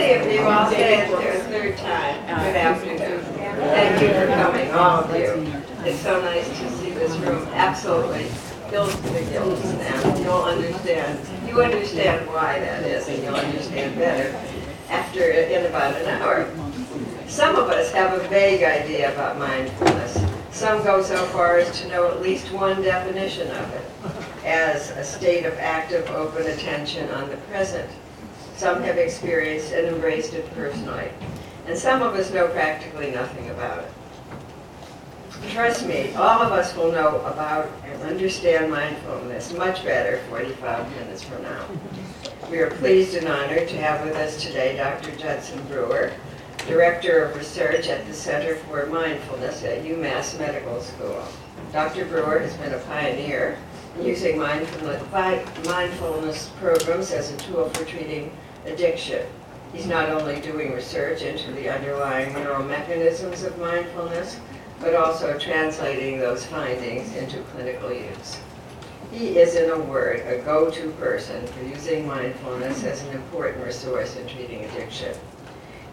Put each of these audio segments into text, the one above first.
three of you, I'll say it for a third time. Good afternoon. Thank you for coming, all of you. It's so nice to see this room absolutely filled to the gills, and you'll understand. You understand why that is, and you'll understand better in about an hour. Some of us have a vague idea about mindfulness. Some go so far as to know at least one definition of it, as a state of active, open attention on the present. Some have experienced and embraced it personally, and some of us know practically nothing about it. Trust me, all of us will know about and understand mindfulness much better 45 minutes from now. We are pleased and honored to have with us today Dr. Judson Brewer, Director of Research at the Center for Mindfulness at UMass Medical School. Dr. Brewer has been a pioneer in using mindfulness programs as a tool for treating addiction. He's not only doing research into the underlying neural mechanisms of mindfulness, but also translating those findings into clinical use. He is, in a word, a go-to person for using mindfulness as an important resource in treating addiction.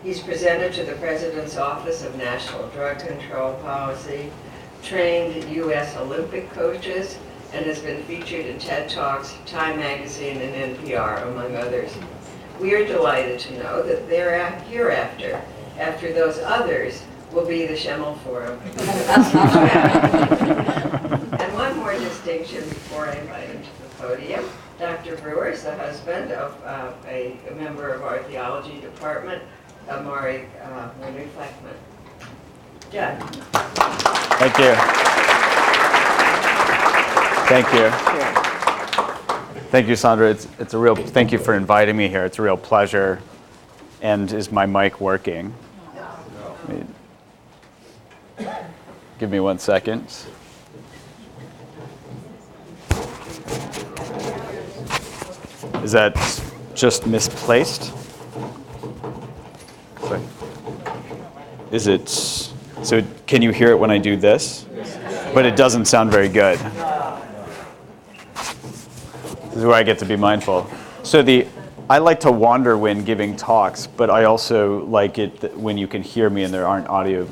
He's presented to the President's Office of National Drug Control Policy, trained U.S. Olympic coaches, and has been featured in TED Talks, Time Magazine, and NPR, among others. We are delighted to know that hereafter, after those others, will be the Schemmel Forum. And one more distinction before I invite him to the podium. Dr. Brewer is the husband of a member of our theology department, Amari Fleckman. John. Thank you. Thank you. Thank you, Sandra. It's a real, thank you for inviting me here. It's a real pleasure. And is my mic working? Give me 1 second. Is that just misplaced? Sorry. Is it, so can you hear it when I do this? But it doesn't sound very good. This is where I get to be mindful. So I like to wander when giving talks, but I also like it when you can hear me and there aren't audio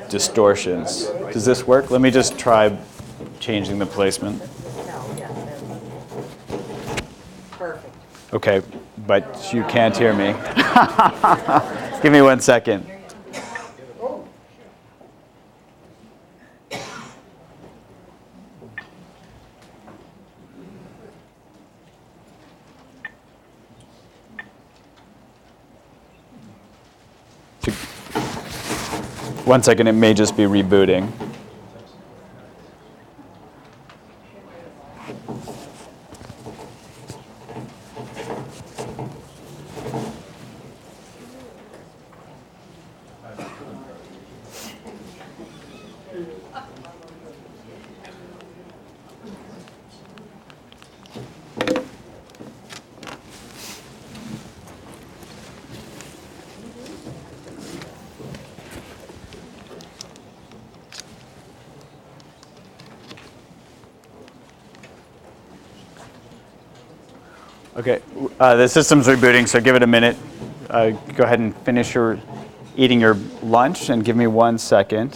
distortions. Does this work? Let me just try changing the placement. Perfect. Okay, but you can't hear me. Give me 1 second. One second, it may just be rebooting. Okay, the system's rebooting, so give it a minute. Go ahead and finish eating your lunch and give me 1 second.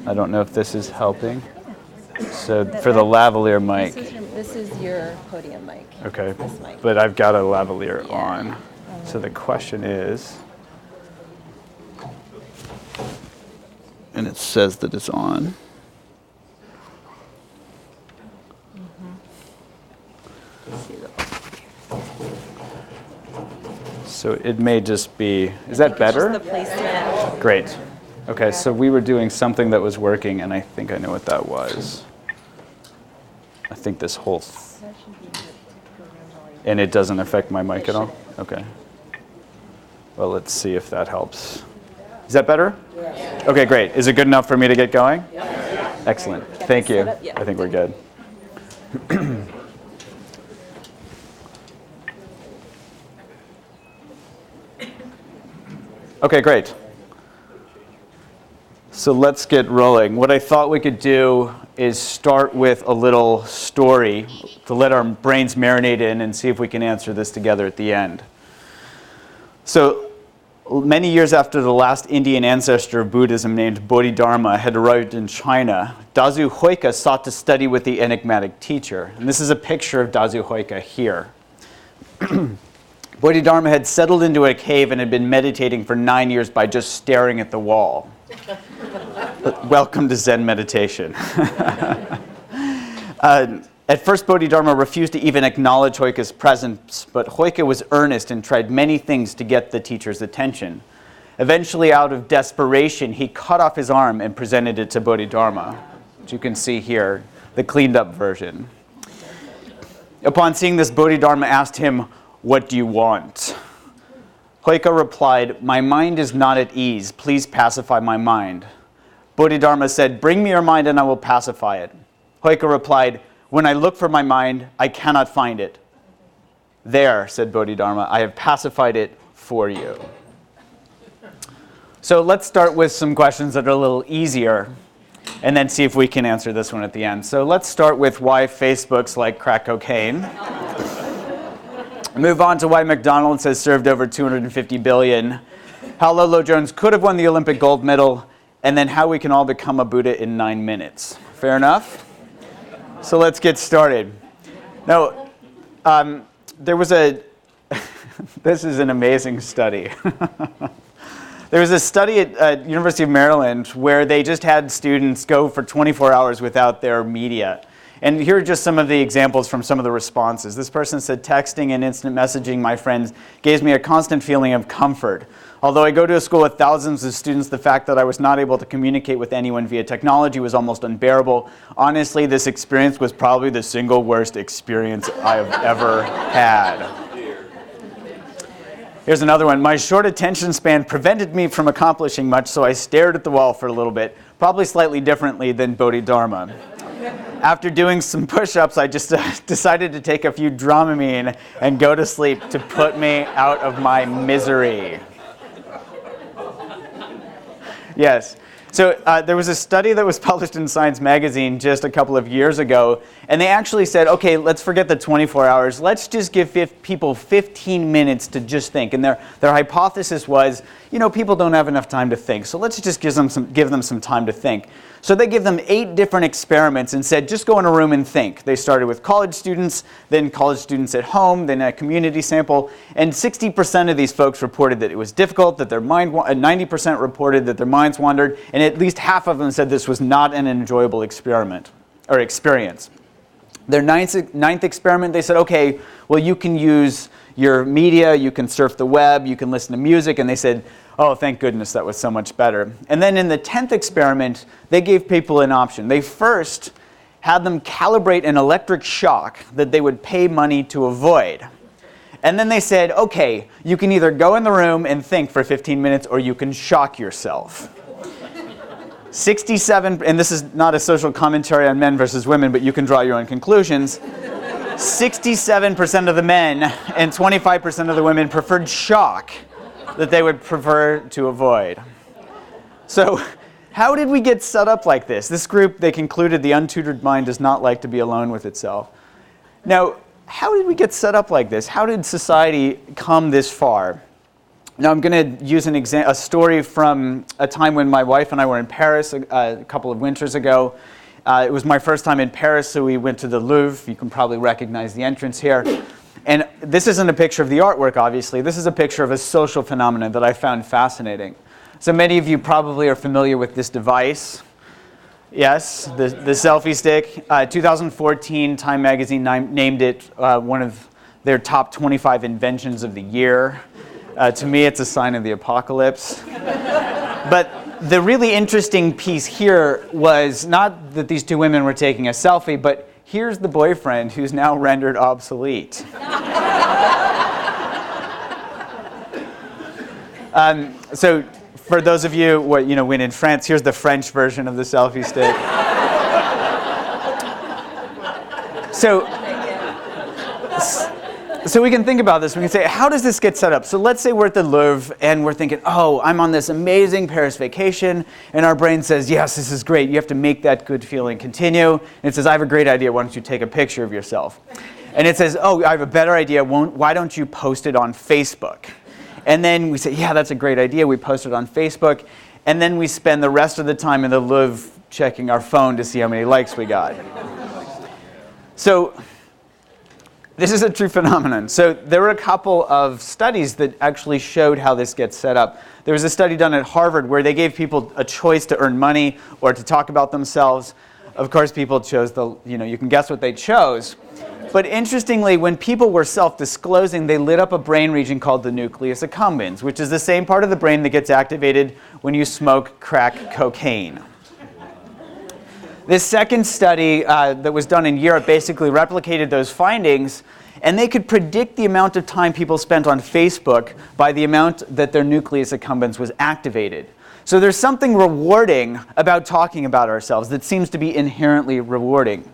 I don't know if this is helping. So for the lavalier mic. This is your podium mic. Okay, This mic. but I've got a lavalier on. So the question is, and it says that it's on. So it may just be, is that better? Just the placement. Great. Okay, so we were doing something that was working, and I think I know what that was. I think this whole, and it doesn't affect my mic at all? Okay. Well, let's see if that helps. Is that better? Yeah. Okay, great. Is it good enough for me to get going? Yeah. Excellent. Thank you. I think we're good. Okay, great. So let's get rolling. What I thought we could do is start with a little story to let our brains marinate in and see if we can answer this together at the end. So many years after the last Indian ancestor of Buddhism named Bodhidharma had arrived in China, Dazu Hoika sought to study with the enigmatic teacher. And this is a picture of Dazu Hoika here. Bodhidharma had settled into a cave and had been meditating for 9 years by just staring at the wall. Welcome to Zen meditation. At first, Bodhidharma refused to even acknowledge Hoika's presence, but Hoika was earnest and tried many things to get the teacher's attention. Eventually, out of desperation, he cut off his arm and presented it to Bodhidharma, which you can see here, the cleaned up version. Upon seeing this, Bodhidharma asked him, "What do you want?" Hoika replied, "My mind is not at ease. Please pacify my mind." Bodhidharma said, "Bring me your mind and I will pacify it." Hoika replied, "When I look for my mind, I cannot find it." "There," said Bodhidharma, "I have pacified it for you." So let's start with some questions that are a little easier and then see if we can answer this one at the end. So let's start with why Facebook's like crack cocaine. Move on to why McDonald's has served over 250 billion, how Lolo Jones could have won the Olympic gold medal, and then how we can all become a Buddha in 9 minutes. Fair enough? So let's get started. Now, there was this is an amazing study. There was a study at University of Maryland where they just had students go for 24 hours without their media. And here are just some of the examples from some of the responses. This person said, "Texting and instant messaging my friends gives me a constant feeling of comfort. Although I go to a school with thousands of students, the fact that I was not able to communicate with anyone via technology was almost unbearable. Honestly, this experience was probably the single worst experience I've ever had." Here's another one. "My short attention span prevented me from accomplishing much, so I stared at the wall for a little bit, probably slightly differently than Bodhidharma. After doing some push-ups, I just decided to take a few Dramamine and go to sleep to put me out of my misery." Yes. So there was a study that was published in Science magazine just a couple of years ago, and they actually said, okay, let's forget the 24 hours. Let's just give people 15 minutes to just think. And their hypothesis was, people don't have enough time to think, so let's just give them some time to think. So they gave them 8 different experiments and said, just go in a room and think. They started with college students, then college students at home, then a community sample, and 60% of these folks reported that it was difficult, that their 90% reported that their minds wandered, and at least half of them said this was not an enjoyable experiment or experience. Their ninth experiment, they said, okay, well, you can use your media, you can surf the web, you can listen to music, and they said, oh, thank goodness, that was so much better. And then in the 10th experiment, they gave people an option. They first had them calibrate an electric shock that they would pay money to avoid. And then they said, okay, you can either go in the room and think for 15 minutes or you can shock yourself. 67, and this is not a social commentary on men versus women, but you can draw your own conclusions. 67% of the men and 25% of the women preferred shock that they would prefer to avoid. So how did we get set up like this? This group, they concluded the untutored mind does not like to be alone with itself. Now, how did we get set up like this? How did society come this far? Now, I'm going to use a story from a time when my wife and I were in Paris a couple of winters ago. It was my first time in Paris, so we went to the Louvre. You can probably recognize the entrance here. And this isn't a picture of the artwork, obviously. This is a picture of a social phenomenon that I found fascinating. So many of you probably are familiar with this device. Yes, the selfie stick. 2014, Time magazine named it one of their top 25 inventions of the year. To me, it's a sign of the apocalypse. But the really interesting piece here was not that these 2 women were taking a selfie, but here's the boyfriend who's now rendered obsolete. So for those of you when in France, here's the French version of the selfie stick. So we can think about this. We can say, how does this get set up? So let's say we're at the Louvre and we're thinking, oh, I'm on this amazing Paris vacation. And our brain says, yes, this is great. You have to make that good feeling continue. And it says, I have a great idea. Why don't you take a picture of yourself? And it says, oh, I have a better idea. Why don't you post it on Facebook? And then we say, yeah, that's a great idea. We post it on Facebook. And then we spend the rest of the time in the Louvre checking our phone to see how many likes we got. So this is a true phenomenon. So there were a couple of studies that actually showed how this gets set up. There was a study done at Harvard where they gave people a choice to earn money or to talk about themselves. Of course, people chose you can guess what they chose. But interestingly, when people were self-disclosing, they lit up a brain region called the nucleus accumbens, which is the same part of the brain that gets activated when you smoke crack cocaine. This second study that was done in Europe basically replicated those findings, and they could predict the amount of time people spent on Facebook by the amount that their nucleus accumbens was activated. So there's something rewarding about talking about ourselves that seems to be inherently rewarding.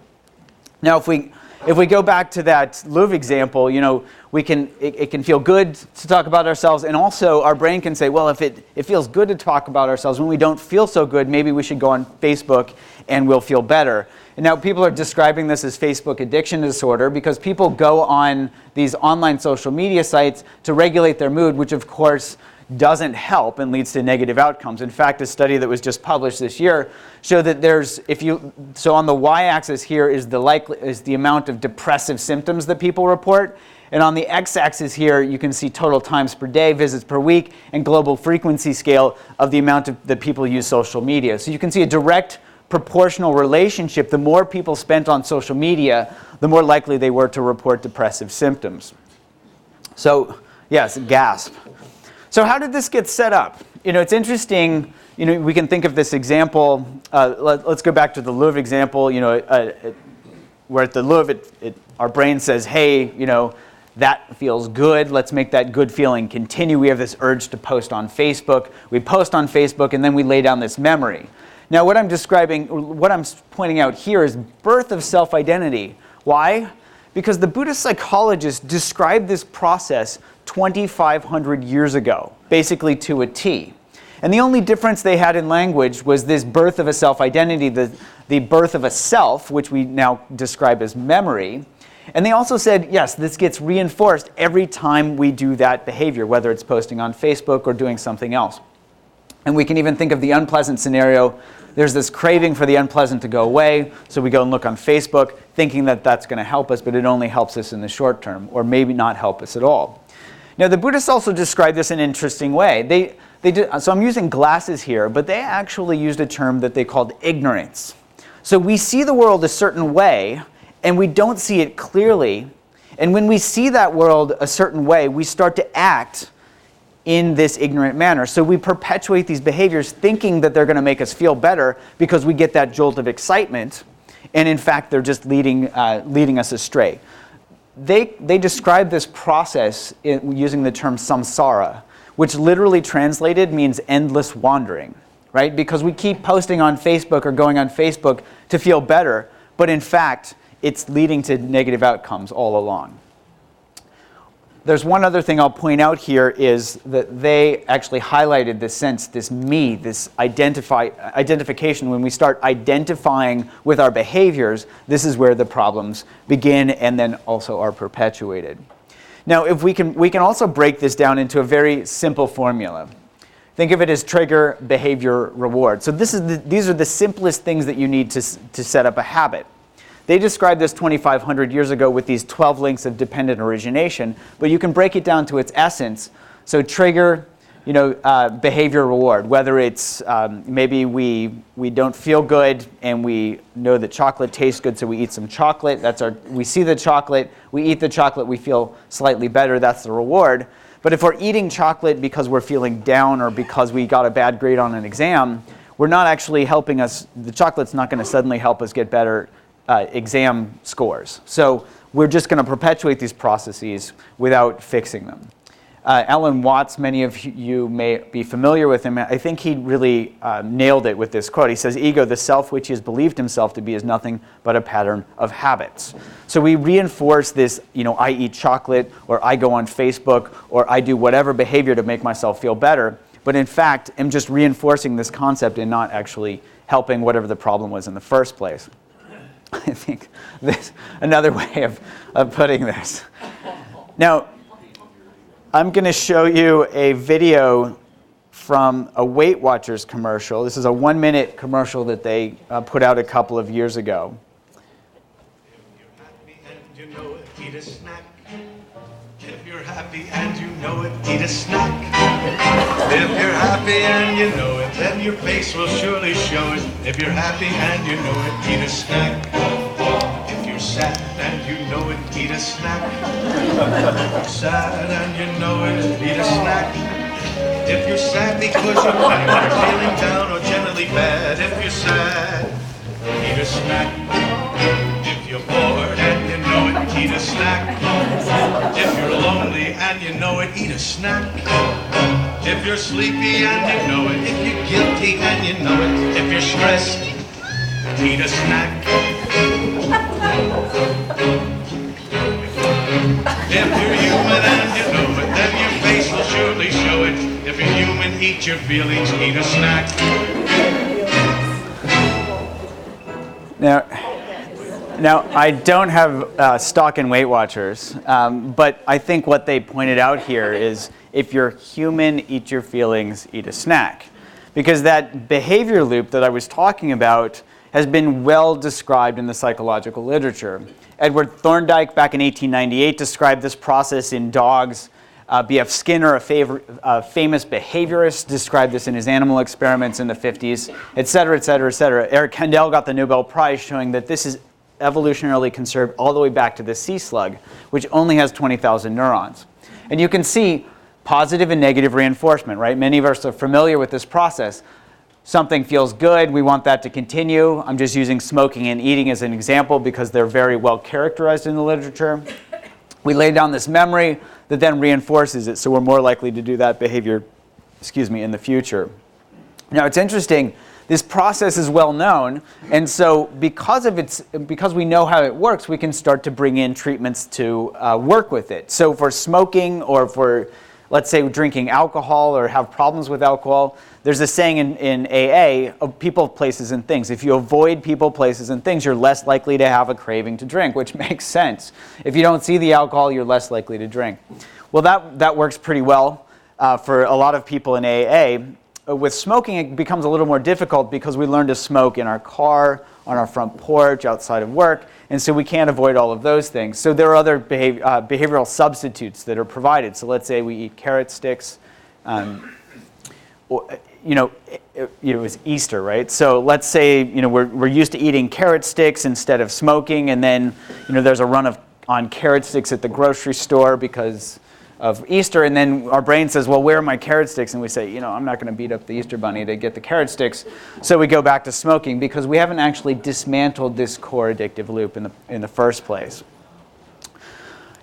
Now, if we go back to that Louvre example, it can feel good to talk about ourselves, and also our brain can say, well, if it feels good to talk about ourselves, when we don't feel so good, maybe we should go on Facebook and we'll feel better. And now people are describing this as Facebook addiction disorder because people go on these online social media sites to regulate their mood, which of course doesn't help and leads to negative outcomes. In fact, a study that was just published this year showed that so on the y-axis here is the amount of depressive symptoms that people report, and on the x-axis here you can see total times per day, visits per week, and global frequency scale of the amount that people use social media. So you can see a direct proportional relationship. The more people spent on social media, the more likely they were to report depressive symptoms. So yes, gasp. So how did this get set up? It's interesting. We can think of this example. Let's go back to the Louvre example. We're at the Louvre. Our brain says, hey, that feels good. Let's make that good feeling continue. We have this urge to post on Facebook. We post on Facebook, and then we lay down this memory. Now, what I'm pointing out here is birth of self-identity. Why? Because the Buddhist psychologists described this process 2,500 years ago, basically to a T. And the only difference they had in language was this birth of a self-identity, the birth of a self, which we now describe as memory. And they also said, yes, this gets reinforced every time we do that behavior, whether it's posting on Facebook or doing something else. And we can even think of the unpleasant scenario. There's this craving for the unpleasant to go away, so we go and look on Facebook, thinking that that's going to help us, but it only helps us in the short term, or maybe not help us at all. Now, the Buddhists also describe this in an interesting way. So I'm using glasses here, but they actually used a term that they called ignorance. So we see the world a certain way, and we don't see it clearly. And when we see that world a certain way, we start to act in this ignorant manner. So we perpetuate these behaviors thinking that they're going to make us feel better because we get that jolt of excitement, and in fact they're just leading us astray. They describe this process using the term samsara, which literally translated means endless wandering, right? Because we keep posting on Facebook or going on Facebook to feel better, but in fact it's leading to negative outcomes all along. There's one other thing I'll point out here is that they actually highlighted this sense, this me, this identification. When we start identifying with our behaviors, this is where the problems begin and then also are perpetuated. Now, if we can also break this down into a very simple formula. Think of it as trigger, behavior, reward. So these are the simplest things that you need to set up a habit. They described this 2,500 years ago with these 12 links of dependent origination, but you can break it down to its essence. So trigger, behavior, reward. Whether it's maybe we don't feel good and we know that chocolate tastes good, so we eat some chocolate. We see the chocolate, we eat the chocolate, we feel slightly better. That's the reward. But if we're eating chocolate because we're feeling down or because we got a bad grade on an exam, we're not actually helping us. The chocolate's not going to suddenly help us get better exam scores. So we're just going to perpetuate these processes without fixing them. Alan Watts, many of you may be familiar with him. I think he really nailed it with this quote. He says, ego, the self which he has believed himself to be, is nothing but a pattern of habits. So we reinforce this, I eat chocolate, or I go on Facebook, or I do whatever behavior to make myself feel better. But in fact, I'm just reinforcing this concept and not actually helping whatever the problem was in the first place. I think this another way of putting this. Now, I'm going to show you a video from a Weight Watchers commercial. This is a 1-minute commercial that they put out a couple of years ago. If you're happy and you know it, eat a snack. If you're happy and you know it, eat a snack. If you're happy and you know it, then your face will surely show it. If you're happy and you know it, eat a snack. If you're sad and you know it, eat a snack. If you're sad and you know it, eat a snack. If you're sad because you're feeling down or generally bad, if you're sad, eat a snack. If you're bored and you know it, eat a snack. If you're lonely and you know it, eat a snack. If you're sleepy and you know it, if you're guilty and you know it, if you're stressed, eat a snack. If you're human and you know it, then your face will surely show it. If you're human, eat your feelings, eat a snack. Now I don't have stock in Weight Watchers, but I think what they pointed out here is if you're human, eat your feelings, eat a snack. Because that behavior loop that I was talking about has been well described in the psychological literature. Edward Thorndike back in 1898 described this process in dogs. B.F. Skinner, a famous behaviorist, described this in his animal experiments in the 50s, et cetera, et cetera, et cetera. Eric Kandel got the Nobel Prize showing that this is evolutionarily conserved all the way back to the sea slug, which only has 20,000 neurons. And you can see positive and negative reinforcement, right? Many of us are familiar with this process. Something feels good, we want that to continue. I'm just using smoking and eating as an example because they're very well characterized in the literature. We lay down this memory that then reinforces it, so we're more likely to do that behavior, in the future. Now, it's interesting, this process is well known, and so because we know how it works, we can start to bring in treatments to work with it. So for smoking, or for, let's say, drinking alcohol or have problems with alcohol, there's a saying in AA of people, places, and things. If you avoid people, places, and things, you're less likely to have a craving to drink, which makes sense. If you don't see the alcohol, you're less likely to drink. Well, that works pretty well for a lot of people in AA. With smoking, it becomes a little more difficult because we learn to smoke in our car, on our front porch, outside of work, and so we can't avoid all of those things. So there are other behavioral substitutes that are provided. So let's say we eat carrot sticks. It was Easter, right? So let's say we're used to eating carrot sticks instead of smoking, and then there's a run on carrot sticks at the grocery store because of Easter, and then our brain says, well, where are my carrot sticks? And we say, I'm not going to beat up the Easter bunny to get the carrot sticks. So we go back to smoking because we haven't actually dismantled this core addictive loop in the first place.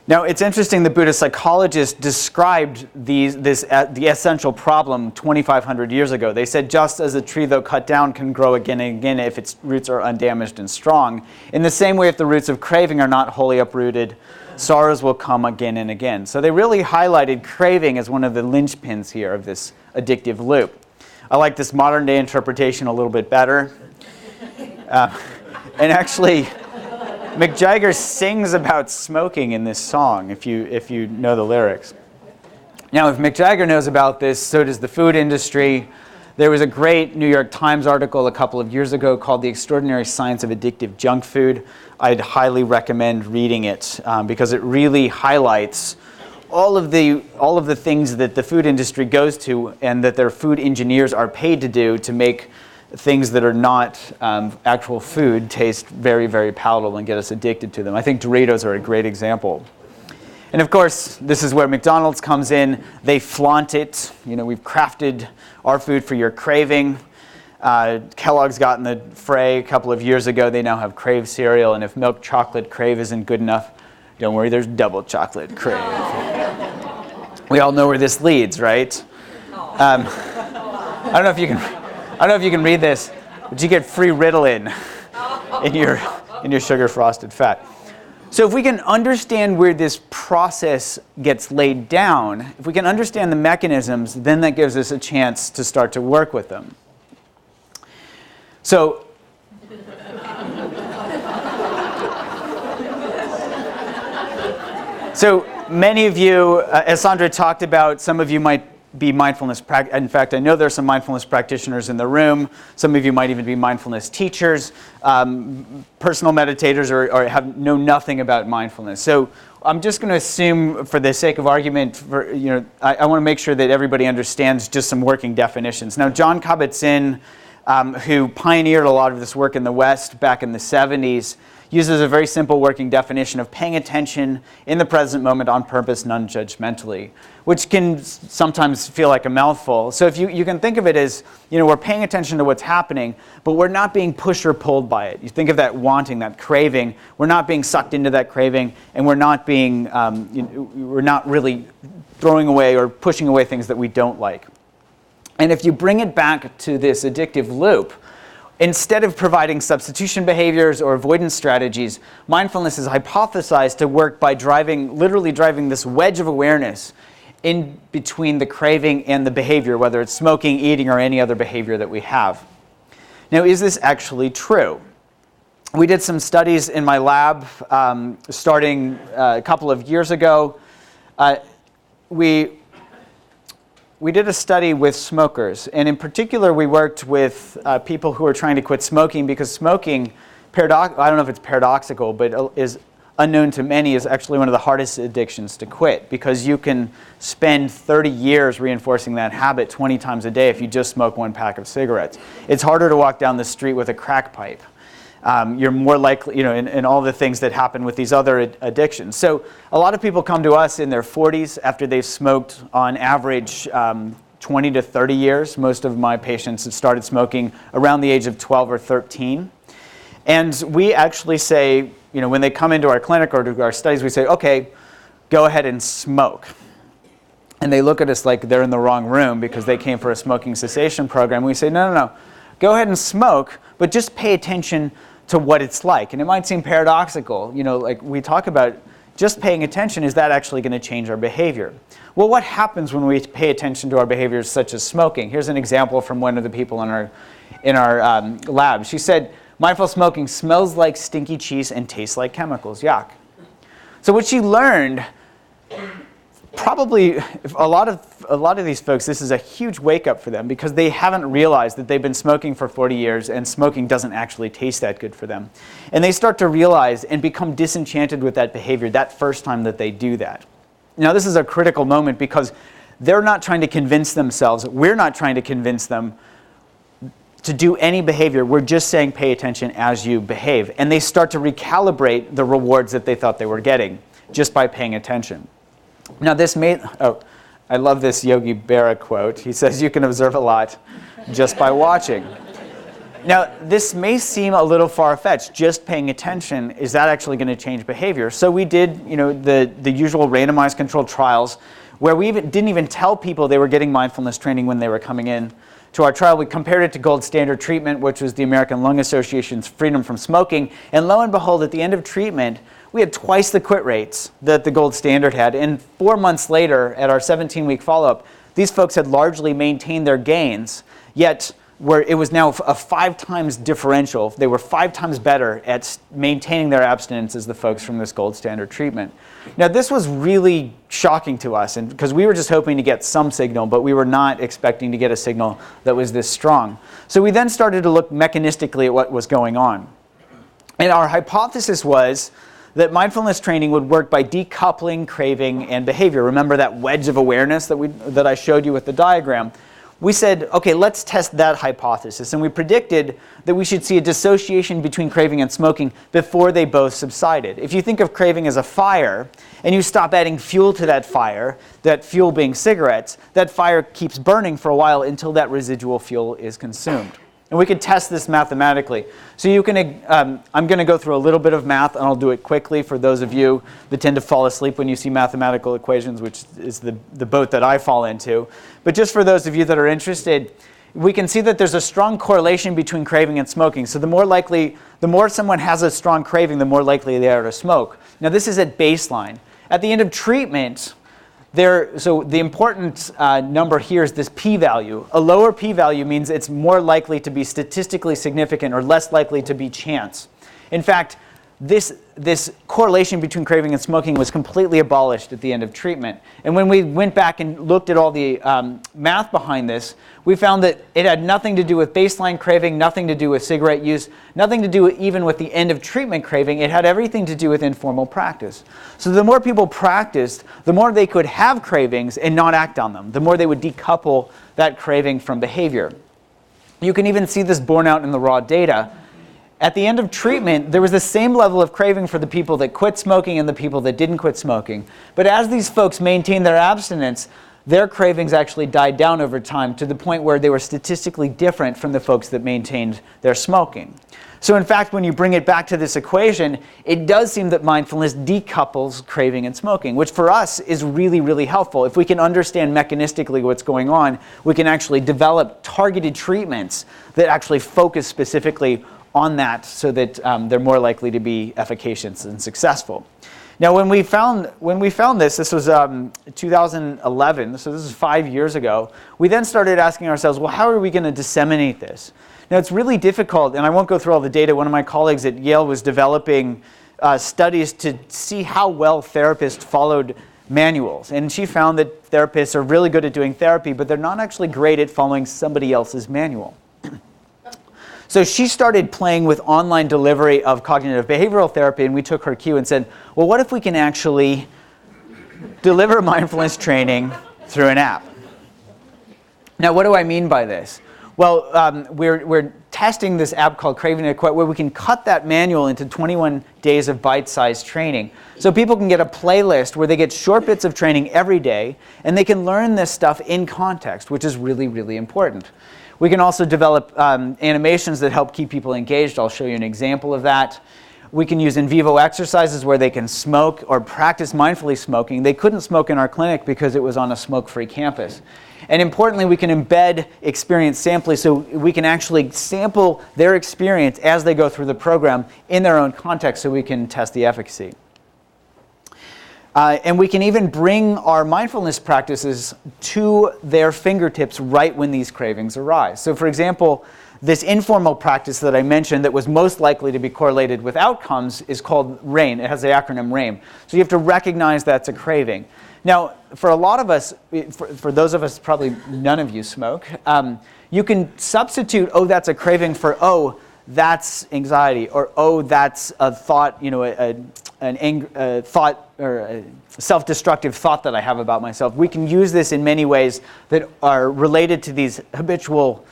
Now, it's interesting, the Buddhist psychologists described the essential problem 2,500 years ago. They said, just as a tree, though cut down, can grow again and again if its roots are undamaged and strong, in the same way, if the roots of craving are not wholly uprooted, sorrows will come again and again. So they really highlighted craving as one of the linchpins here of this addictive loop. I like this modern day interpretation a little bit better. And actually, Mick Jagger sings about smoking in this song, if you know the lyrics. Now, if Mick Jagger knows about this, so does the food industry. There was a great New York Times article a couple of years ago called The Extraordinary Science of Addictive Junk Food. I'd highly recommend reading it because it really highlights all of the things that the food industry goes to and that their food engineers are paid to do to make things that are not actual food taste very, very palatable and get us addicted to them. I think Doritos are a great example. And of course, this is where McDonald's comes in. They flaunt it. We've crafted our food for your craving. Kellogg's got in the fray a couple of years ago. They now have Crave cereal. And if milk chocolate Crave isn't good enough, don't worry, there's double chocolate Crave. We all know where this leads, right? I don't know if you can read this, but you get free Ritalin in your sugar frosted fat. So if we can understand where this process gets laid down, if we can understand the mechanisms, then that gives us a chance to start to work with them. So many of you, as Sandra talked about, some of you might be mindfulness in fact, I know there's some mindfulness practitioners in the room. Some of you might even be mindfulness teachers, personal meditators, or know nothing about mindfulness. So I'm just going to assume, for the sake of argument, I want to make sure that everybody understands just some working definitions. Now, John Kabat-Zinn, who pioneered a lot of this work in the West back in the 70s, uses a very simple working definition of paying attention in the present moment on purpose, non-judgmentally, which can sometimes feel like a mouthful. So if you can think of it as, we're paying attention to what's happening, but we're not being pushed or pulled by it. You think of that wanting, that craving. We're not being sucked into that craving, and we're not being, we're not really throwing away or pushing away things that we don't like. And if you bring it back to this addictive loop, instead of providing substitution behaviors or avoidance strategies, mindfulness is hypothesized to work by literally driving this wedge of awareness in between the craving and the behavior, whether it's smoking, eating, or any other behavior that we have. Now, is this actually true? We did some studies in my lab starting a couple of years ago. We did a study with smokers, and in particular, we worked with people who are trying to quit smoking, because smoking, I don't know if it's paradoxical, but is unknown to many, is actually one of the hardest addictions to quit, because you can spend 30 years reinforcing that habit 20 times a day if you just smoke one pack of cigarettes. It's harder to walk down the street with a crack pipe. You're more likely, and all the things that happen with these other addictions. So a lot of people come to us in their 40s after they've smoked on average 20 to 30 years. Most of my patients have started smoking around the age of 12 or 13. And we actually say, when they come into our clinic or to our studies, we say, okay, go ahead and smoke. And they look at us like they're in the wrong room because they came for a smoking cessation program. We say, no, go ahead and smoke, but just pay attention to what it's like. And it might seem paradoxical, like we talk about just paying attention, is that actually going to change our behavior? Well, what happens when we pay attention to our behaviors such as smoking? Here's an example from one of the people in our lab. She said, mindful smoking smells like stinky cheese and tastes like chemicals. Yuck. So what she learned, probably a lot of these folks, this is a huge wake-up for them, because they haven't realized that they've been smoking for 40 years and smoking doesn't actually taste that good for them. And they start to realize and become disenchanted with that behavior that first time that they do that. Now, this is a critical moment, because they're not trying to convince themselves, we're not trying to convince them to do any behavior. We're just saying pay attention as you behave. And they start to recalibrate the rewards that they thought they were getting just by paying attention. Now I love this Yogi Berra quote. He says, you can observe a lot just by watching. Now, this may seem a little far-fetched, just paying attention. Is that actually going to change behavior? So we did, the usual randomized controlled trials where we didn't even tell people they were getting mindfulness training when they were coming in to our trial. We compared it to gold standard treatment, which was the American Lung Association's freedom from smoking. And lo and behold, at the end of treatment, we had twice the quit rates that the gold standard had. And 4 months later, at our 17-week follow-up, these folks had largely maintained their gains, yet it was now a 5 times differential. They were 5 times better at maintaining their abstinence as the folks from this gold standard treatment. Now, this was really shocking to us, and because we were just hoping to get some signal, but we were not expecting to get a signal that was this strong. So we then started to look mechanistically at what was going on. And our hypothesis was that mindfulness training would work by decoupling craving and behavior. Remember that wedge of awareness that I showed you with the diagram? We said, okay, let's test that hypothesis. And we predicted that we should see a dissociation between craving and smoking before they both subsided. If you think of craving as a fire, and you stop adding fuel to that fire, that fuel being cigarettes, that fire keeps burning for a while until that residual fuel is consumed. And we could test this mathematically. So you can, I'm going to go through a little bit of math, and I'll do it quickly for those of you that tend to fall asleep when you see mathematical equations, which is the boat that I fall into. But just for those of you that are interested, we can see that there's a strong correlation between craving and smoking. So the more someone has a strong craving, the more likely they are to smoke. Now this is at baseline. At the end of treatment, so the important number here is this p-value. A lower p-value means it's more likely to be statistically significant or less likely to be chance. In fact, this correlation between craving and smoking was completely abolished at the end of treatment. And when we went back and looked at all the math behind this, we found that it had nothing to do with baseline craving, nothing to do with cigarette use, nothing to do even with the end of treatment craving. It had everything to do with informal practice. So the more people practiced, the more they could have cravings and not act on them, the more they would decouple that craving from behavior. You can even see this borne out in the raw data. At the end of treatment, there was the same level of craving for the people that quit smoking and the people that didn't quit smoking. But as these folks maintained their abstinence, their cravings actually died down over time to the point where they were statistically different from the folks that maintained their smoking. So in fact, when you bring it back to this equation, it does seem that mindfulness decouples craving and smoking, which for us is really, really helpful. If we can understand mechanistically what's going on, we can actually develop targeted treatments that actually focus specifically on that so that they're more likely to be efficacious and successful. Now, when we found this was 2011, so this is 5 years ago, we then started asking ourselves, well, how are we going to disseminate this? Now, it's really difficult, and I won't go through all the data. One of my colleagues at Yale was developing studies to see how well therapists followed manuals. And she found that therapists are really good at doing therapy, but they're not actually great at following somebody else's manual. So she started playing with online delivery of cognitive behavioral therapy, and we took her cue and said, well, what if we can actually deliver mindfulness training through an app? Now, what do I mean by this? Well, we're testing this app called Craving to Quit, where we can cut that manual into 21 days of bite-sized training. So people can get a playlist where they get short bits of training every day, and they can learn this stuff in context, which is really, really important. We can also develop animations that help keep people engaged. I'll show you an example of that. We can use in vivo exercises where they can smoke or practice mindfully smoking. They couldn't smoke in our clinic because it was on a smoke-free campus. And importantly, we can embed experience sampling so we can actually sample their experience as they go through the program in their own context so we can test the efficacy. And we can even bring our mindfulness practices to their fingertips right when these cravings arise. So for example, this informal practice that I mentioned that was most likely to be correlated with outcomes is called RAIN. It has the acronym RAIN. So you have to recognize that's a craving. Now, for a lot of us, for those of us, probably none of you smoke, you can substitute, oh, that's a craving for, oh, that's anxiety, or oh, that's a thought, a thought or a self-destructive thought that I have about myself. We can use this in many ways that are related to these habitual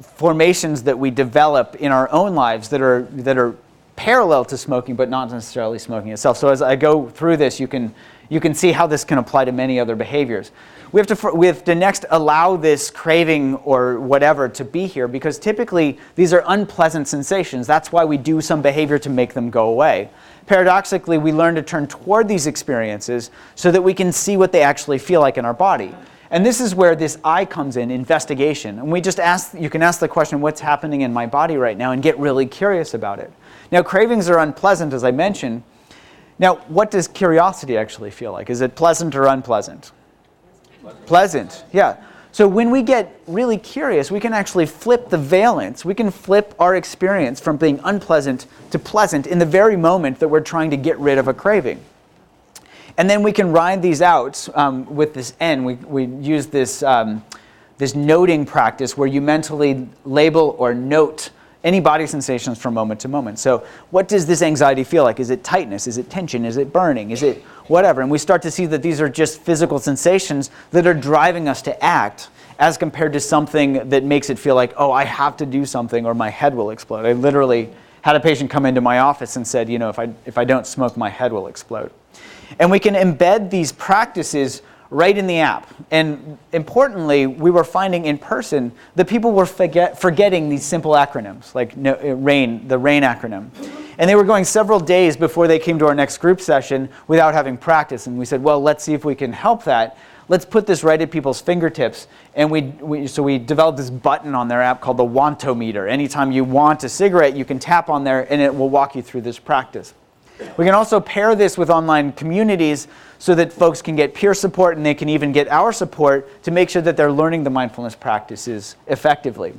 formations that we develop in our own lives that are parallel to smoking, but not necessarily smoking itself. So as I go through this, you can see how this can apply to many other behaviors. We have to next allow this craving or whatever to be here, because typically these are unpleasant sensations. That's why we do some behavior to make them go away. Paradoxically, we learn to turn toward these experiences so that we can see what they actually feel like in our body. And this is where this I comes in, investigation. And we just you can ask the question, what's happening in my body right now, and get really curious about it. Now, cravings are unpleasant, as I mentioned. Now, what does curiosity actually feel like? Is it pleasant or unpleasant? Pleasant, yeah. So when we get really curious, we can actually flip the valence. We can flip our experience from being unpleasant to pleasant in the very moment that we're trying to get rid of a craving. And then we can ride these out with this N. We use this noting practice where you mentally label or note any body sensations from moment to moment. So what does this anxiety feel like? Is it tightness? Is it tension? Is it burning? Is it whatever? And we start to see that these are just physical sensations that are driving us to act, as compared to something that makes it feel like, oh, I have to do something or my head will explode. I literally had a patient come into my office and said, if I don't smoke, my head will explode. And we can embed these practices right in the app. And importantly, we were finding in person that people were forgetting these simple acronyms, like RAIN, the RAIN acronym. And they were going several days before they came to our next group session without having practice. And we said, well, let's see if we can help that. Let's put this right at people's fingertips. And so we developed this button on their app called the Wantometer. Anytime you want a cigarette, you can tap on there and it will walk you through this practice. We can also pair this with online communities so that folks can get peer support and they can even get our support to make sure that they're learning the mindfulness practices effectively.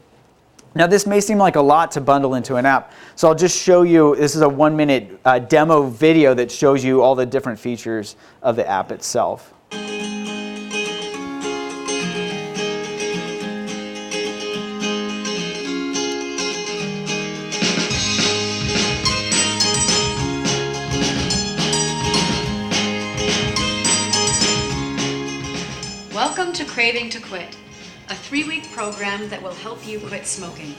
Now, this may seem like a lot to bundle into an app, so I'll just show you, this is a 1-minute demo video that shows you all the different features of the app itself. Welcome to Craving to Quit, a 3-week program that will help you quit smoking.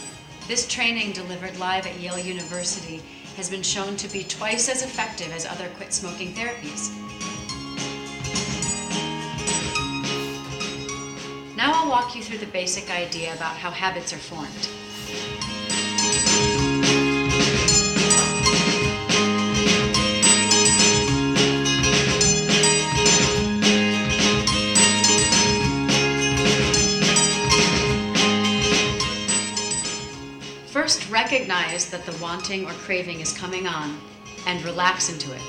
This training, delivered live at Yale University, has been shown to be twice as effective as other quit smoking therapies. Now I'll walk you through the basic idea about how habits are formed. First, recognize that the wanting or craving is coming on and relax into it.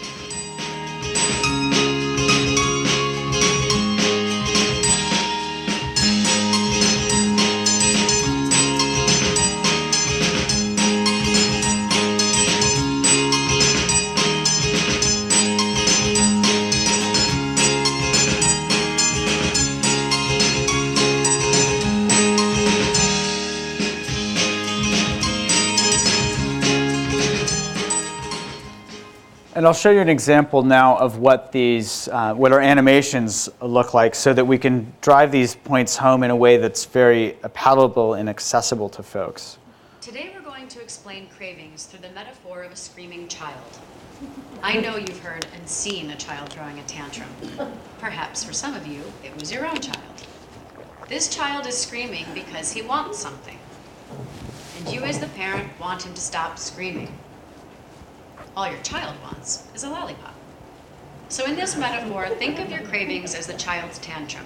And I'll show you an example now of what these, what our animations look like so that we can drive these points home in a way that's very palatable and accessible to folks. Today we're going to explain cravings through the metaphor of a screaming child. I know you've heard and seen a child throwing a tantrum. Perhaps for some of you, it was your own child. This child is screaming because he wants something. And you as the parent want him to stop screaming. All your child wants is a lollipop. So in this metaphor, think of your cravings as the child's tantrum.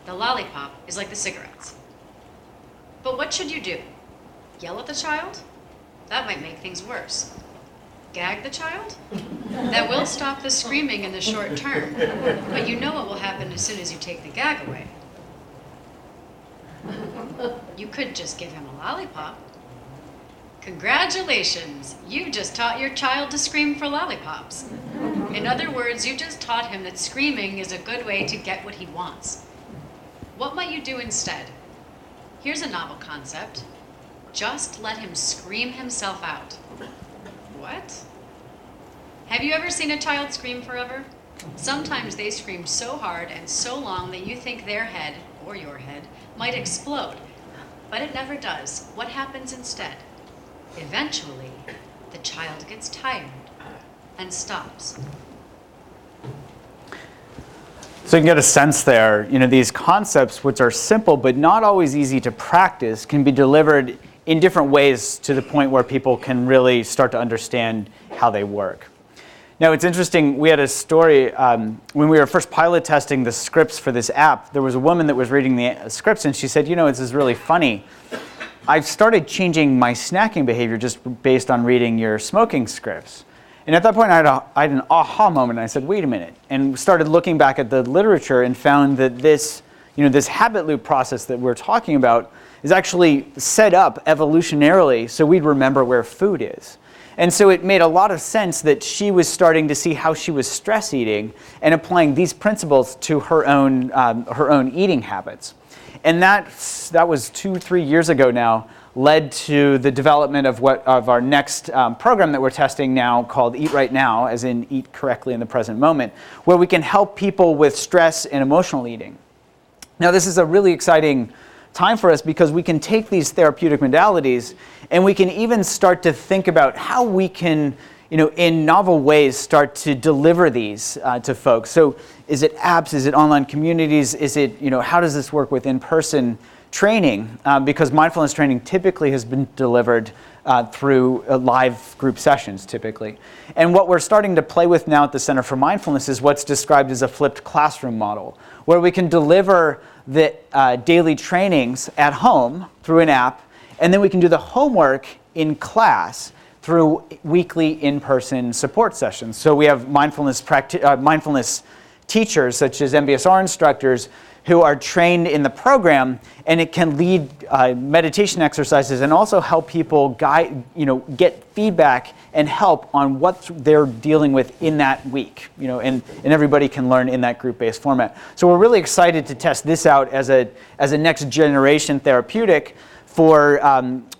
The lollipop is like the cigarettes. But what should you do? Yell at the child? That might make things worse. Gag the child? That will stop the screaming in the short term, but you know what will happen as soon as you take the gag away. You could just give him a lollipop. Congratulations! You just taught your child to scream for lollipops. In other words, you just taught him that screaming is a good way to get what he wants. What might you do instead? Here's a novel concept. Just let him scream himself out. What? Have you ever seen a child scream forever? Sometimes they scream so hard and so long that you think their head, or your head, might explode. But it never does. What happens instead? Eventually, the child gets tired and stops. So you can get a sense there, these concepts, which are simple but not always easy to practice, can be delivered in different ways to the point where people can really start to understand how they work. Now, it's interesting, we had a story, when we were first pilot testing the scripts for this app, there was a woman that was reading the scripts and she said, this is really funny. I've started changing my snacking behavior just based on reading your smoking scripts. And at that point, I had an aha moment. I said, wait a minute, and started looking back at the literature and found that this habit loop process that we're talking about is actually set up evolutionarily so we'd remember where food is. And so it made a lot of sense that she was starting to see how she was stress eating and applying these principles to her own eating habits. And that was 2-3 years ago now, led to the development of our next program that we're testing now called Eat Right Now, as in eat correctly in the present moment, where we can help people with stress and emotional eating. Now, this is a really exciting time for us because we can take these therapeutic modalities and we can even start to think about how we can in novel ways start to deliver these to folks. So is it apps? Is it online communities? Is it, how does this work with in-person training? Because mindfulness training typically has been delivered through live group sessions, typically. And what we're starting to play with now at the Center for Mindfulness is what's described as a flipped classroom model, where we can deliver the daily trainings at home through an app, and then we can do the homework in class through weekly in-person support sessions. So we have mindfulness teachers, such as MBSR instructors, who are trained in the program, and it can lead meditation exercises and also help people get feedback and help on what they're dealing with in that week. And everybody can learn in that group-based format. So we're really excited to test this out as a next generation therapeutic for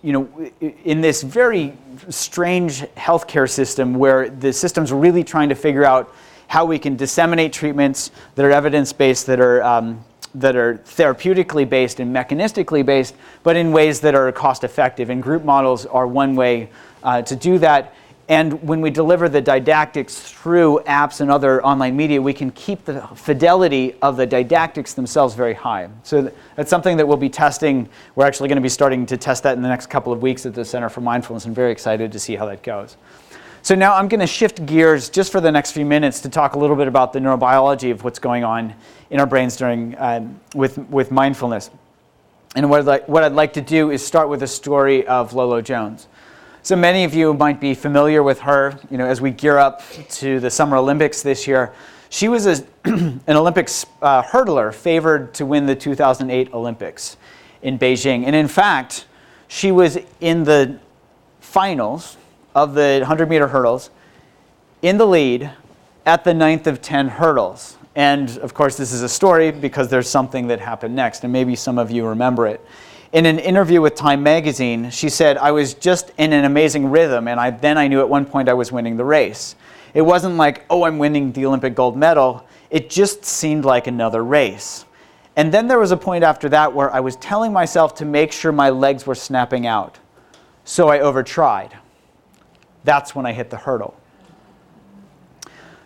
in this very strange healthcare system where the system's really trying to figure out how we can disseminate treatments that are evidence-based, that are therapeutically based and mechanistically based, but in ways that are cost-effective. And group models are one way to do that. And when we deliver the didactics through apps and other online media, we can keep the fidelity of the didactics themselves very high. So that's something that we'll be testing. We're actually going to be starting to test that in the next couple of weeks at the Center for Mindfulness. I'm very excited to see how that goes. So now I'm going to shift gears just for the next few minutes to talk a little bit about the neurobiology of what's going on in our brains during with mindfulness. And what I'd like to do is start with a story of Lolo Jones. So many of you might be familiar with her. As we gear up to the Summer Olympics this year, she was an Olympics hurdler favored to win the 2008 Olympics in Beijing. And in fact, she was in the finals of the 100-meter hurdles, in the lead at the 9th of 10 hurdles. And of course, this is a story because there's something that happened next, and maybe some of you remember it. In an interview with Time magazine, she said, "I was just in an amazing rhythm, and then I knew at one point I was winning the race. It wasn't like, oh, I'm winning the Olympic gold medal. It just seemed like another race. And then there was a point after that where I was telling myself to make sure my legs were snapping out. So I overtried. That's when I hit the hurdle."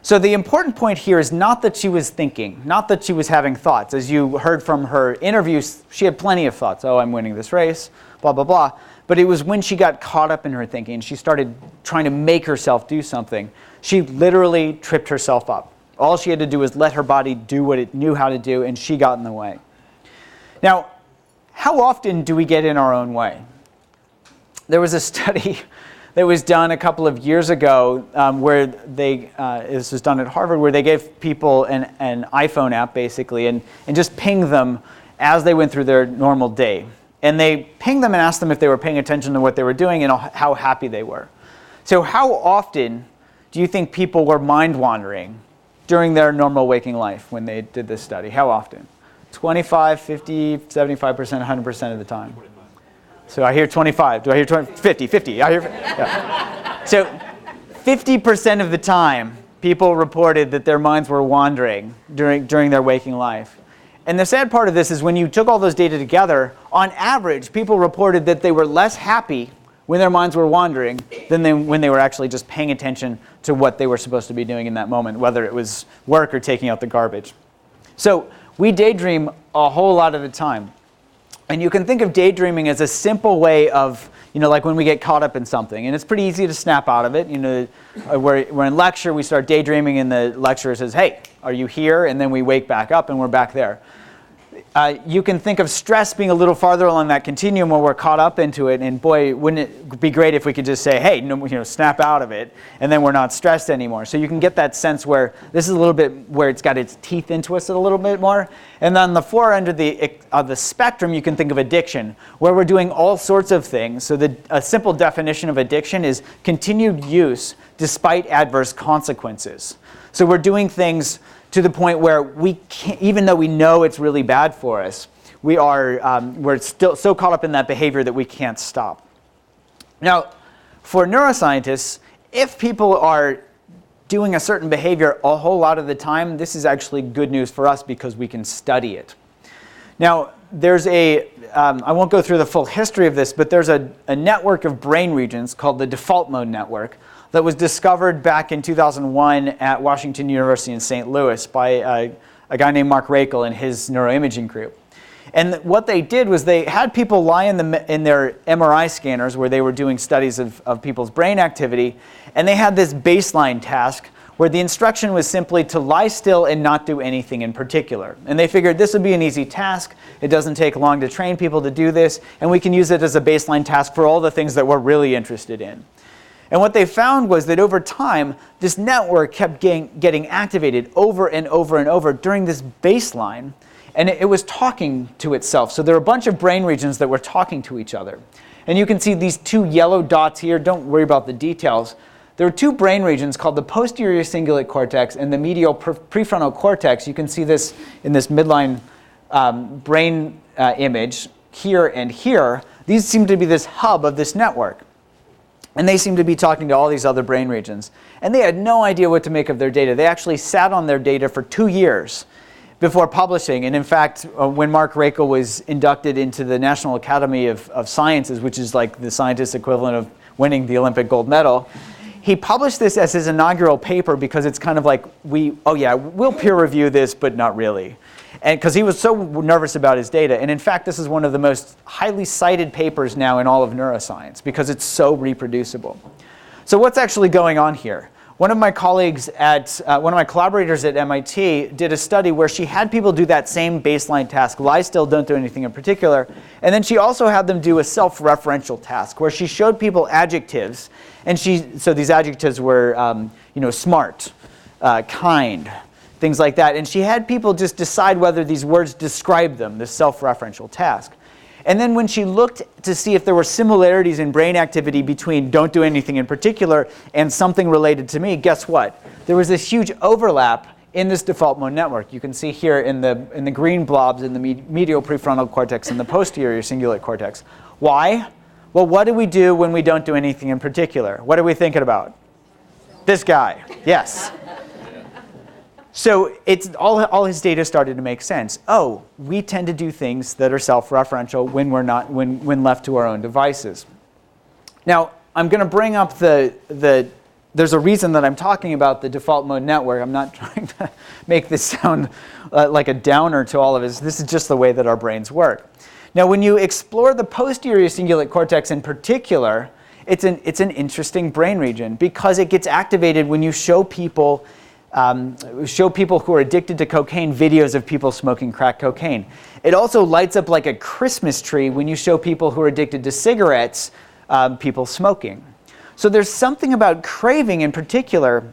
So the important point here is not that she was thinking, not that she was having thoughts. As you heard from her interviews, she had plenty of thoughts. Oh, I'm winning this race, blah, blah, blah. But it was when she got caught up in her thinking, she started trying to make herself do something. She literally tripped herself up. All she had to do was let her body do what it knew how to do, and she got in the way. Now, how often do we get in our own way? There was a study that was done a couple of years ago where this was done at Harvard, where they gave people an iPhone app, basically, and just pinged them as they went through their normal day. And they pinged them and asked them if they were paying attention to what they were doing and how happy they were. So how often do you think people were mind-wandering during their normal waking life when they did this study? How often? 25, 50, 75%, 100% of the time. So I hear 25. Do I hear 20? 50, 50. I hear, yeah. So 50% of the time, people reported that their minds were wandering during their waking life. And the sad part of this is when you took all those data together, on average, people reported that they were less happy when their minds were wandering than when they were actually just paying attention to what they were supposed to be doing in that moment, whether it was work or taking out the garbage. So we daydream a whole lot of the time. And you can think of daydreaming as a simple way of, like when we get caught up in something. And it's pretty easy to snap out of it. We're in lecture, we start daydreaming, and the lecturer says, "Hey, are you here?" And then we wake back up and we're back there. You can think of stress being a little farther along that continuum where we're caught up into it. And boy, wouldn't it be great if we could just say, "Hey, no, snap out of it," and then we're not stressed anymore. So you can get that sense where this is a little bit where it's got its teeth into us a little bit more. And on the far end of the spectrum, you can think of addiction, where we're doing all sorts of things. So a simple definition of addiction is continued use despite adverse consequences. So we're doing things to the point where we can't, even though we know it's really bad for us, we're still so caught up in that behavior that we can't stop. Now, for neuroscientists, if people are doing a certain behavior a whole lot of the time, this is actually good news for us because we can study it. Now, there's I won't go through the full history of this, but there's a network of brain regions called the default mode network. that was discovered back in 2001 at Washington University in St. Louis by a guy named Mark Rakel and his neuroimaging group. And what they did was they had people lie in their MRI scanners where they were doing studies of people's brain activity, and they had this baseline task where the instruction was simply to lie still and not do anything in particular. And they figured this would be an easy task. It doesn't take long to train people to do this, and we can use it as a baseline task for all the things that we're really interested in. And what they found was that over time, this network kept getting activated over and over and over during this baseline, and it was talking to itself. So there are a bunch of brain regions that were talking to each other. And you can see these two yellow dots here. Don't worry about the details. There are two brain regions called the posterior cingulate cortex and the medial prefrontal cortex. You can see this in this midline brain image here and here. These seem to be this hub of this network. And they seem to be talking to all these other brain regions. And they had no idea what to make of their data. They actually sat on their data for 2 years before publishing. And in fact, when Mark Rakel was inducted into the National Academy of Sciences, which is like the scientist equivalent of winning the Olympic gold medal, he published this as his inaugural paper because it's kind of like, we'll peer review this, but not really. And because he was so nervous about his data. And in fact, this is one of the most highly cited papers now in all of neuroscience because it's so reproducible. So what's actually going on here? One of my collaborators at MIT did a study where she had people do that same baseline task, lie still, don't do anything in particular. And then she also had them do a self-referential task where she showed people adjectives. And so these adjectives were smart, kind, things like that. And she had people just decide whether these words describe them, this self-referential task. And then when she looked to see if there were similarities in brain activity between don't do anything in particular and something related to me, guess what? There was this huge overlap in this default mode network. You can see here in the green blobs in the medial prefrontal cortex and the posterior cingulate cortex. Why? Well, what do we do when we don't do anything in particular? What are we thinking about? This guy. Yes. So it's all his data started to make sense. Oh, we tend to do things that are self-referential when left to our own devices. Now, I'm going to bring up there's a reason that I'm talking about the default mode network. I'm not trying to make this sound like a downer to all of us. This is just the way that our brains work. Now, when you explore the posterior cingulate cortex in particular, it's an interesting brain region because it gets activated when you show people who are addicted to cocaine videos of people smoking crack cocaine. It also lights up like a Christmas tree when you show people who are addicted to cigarettes, people smoking. So there's something about craving in particular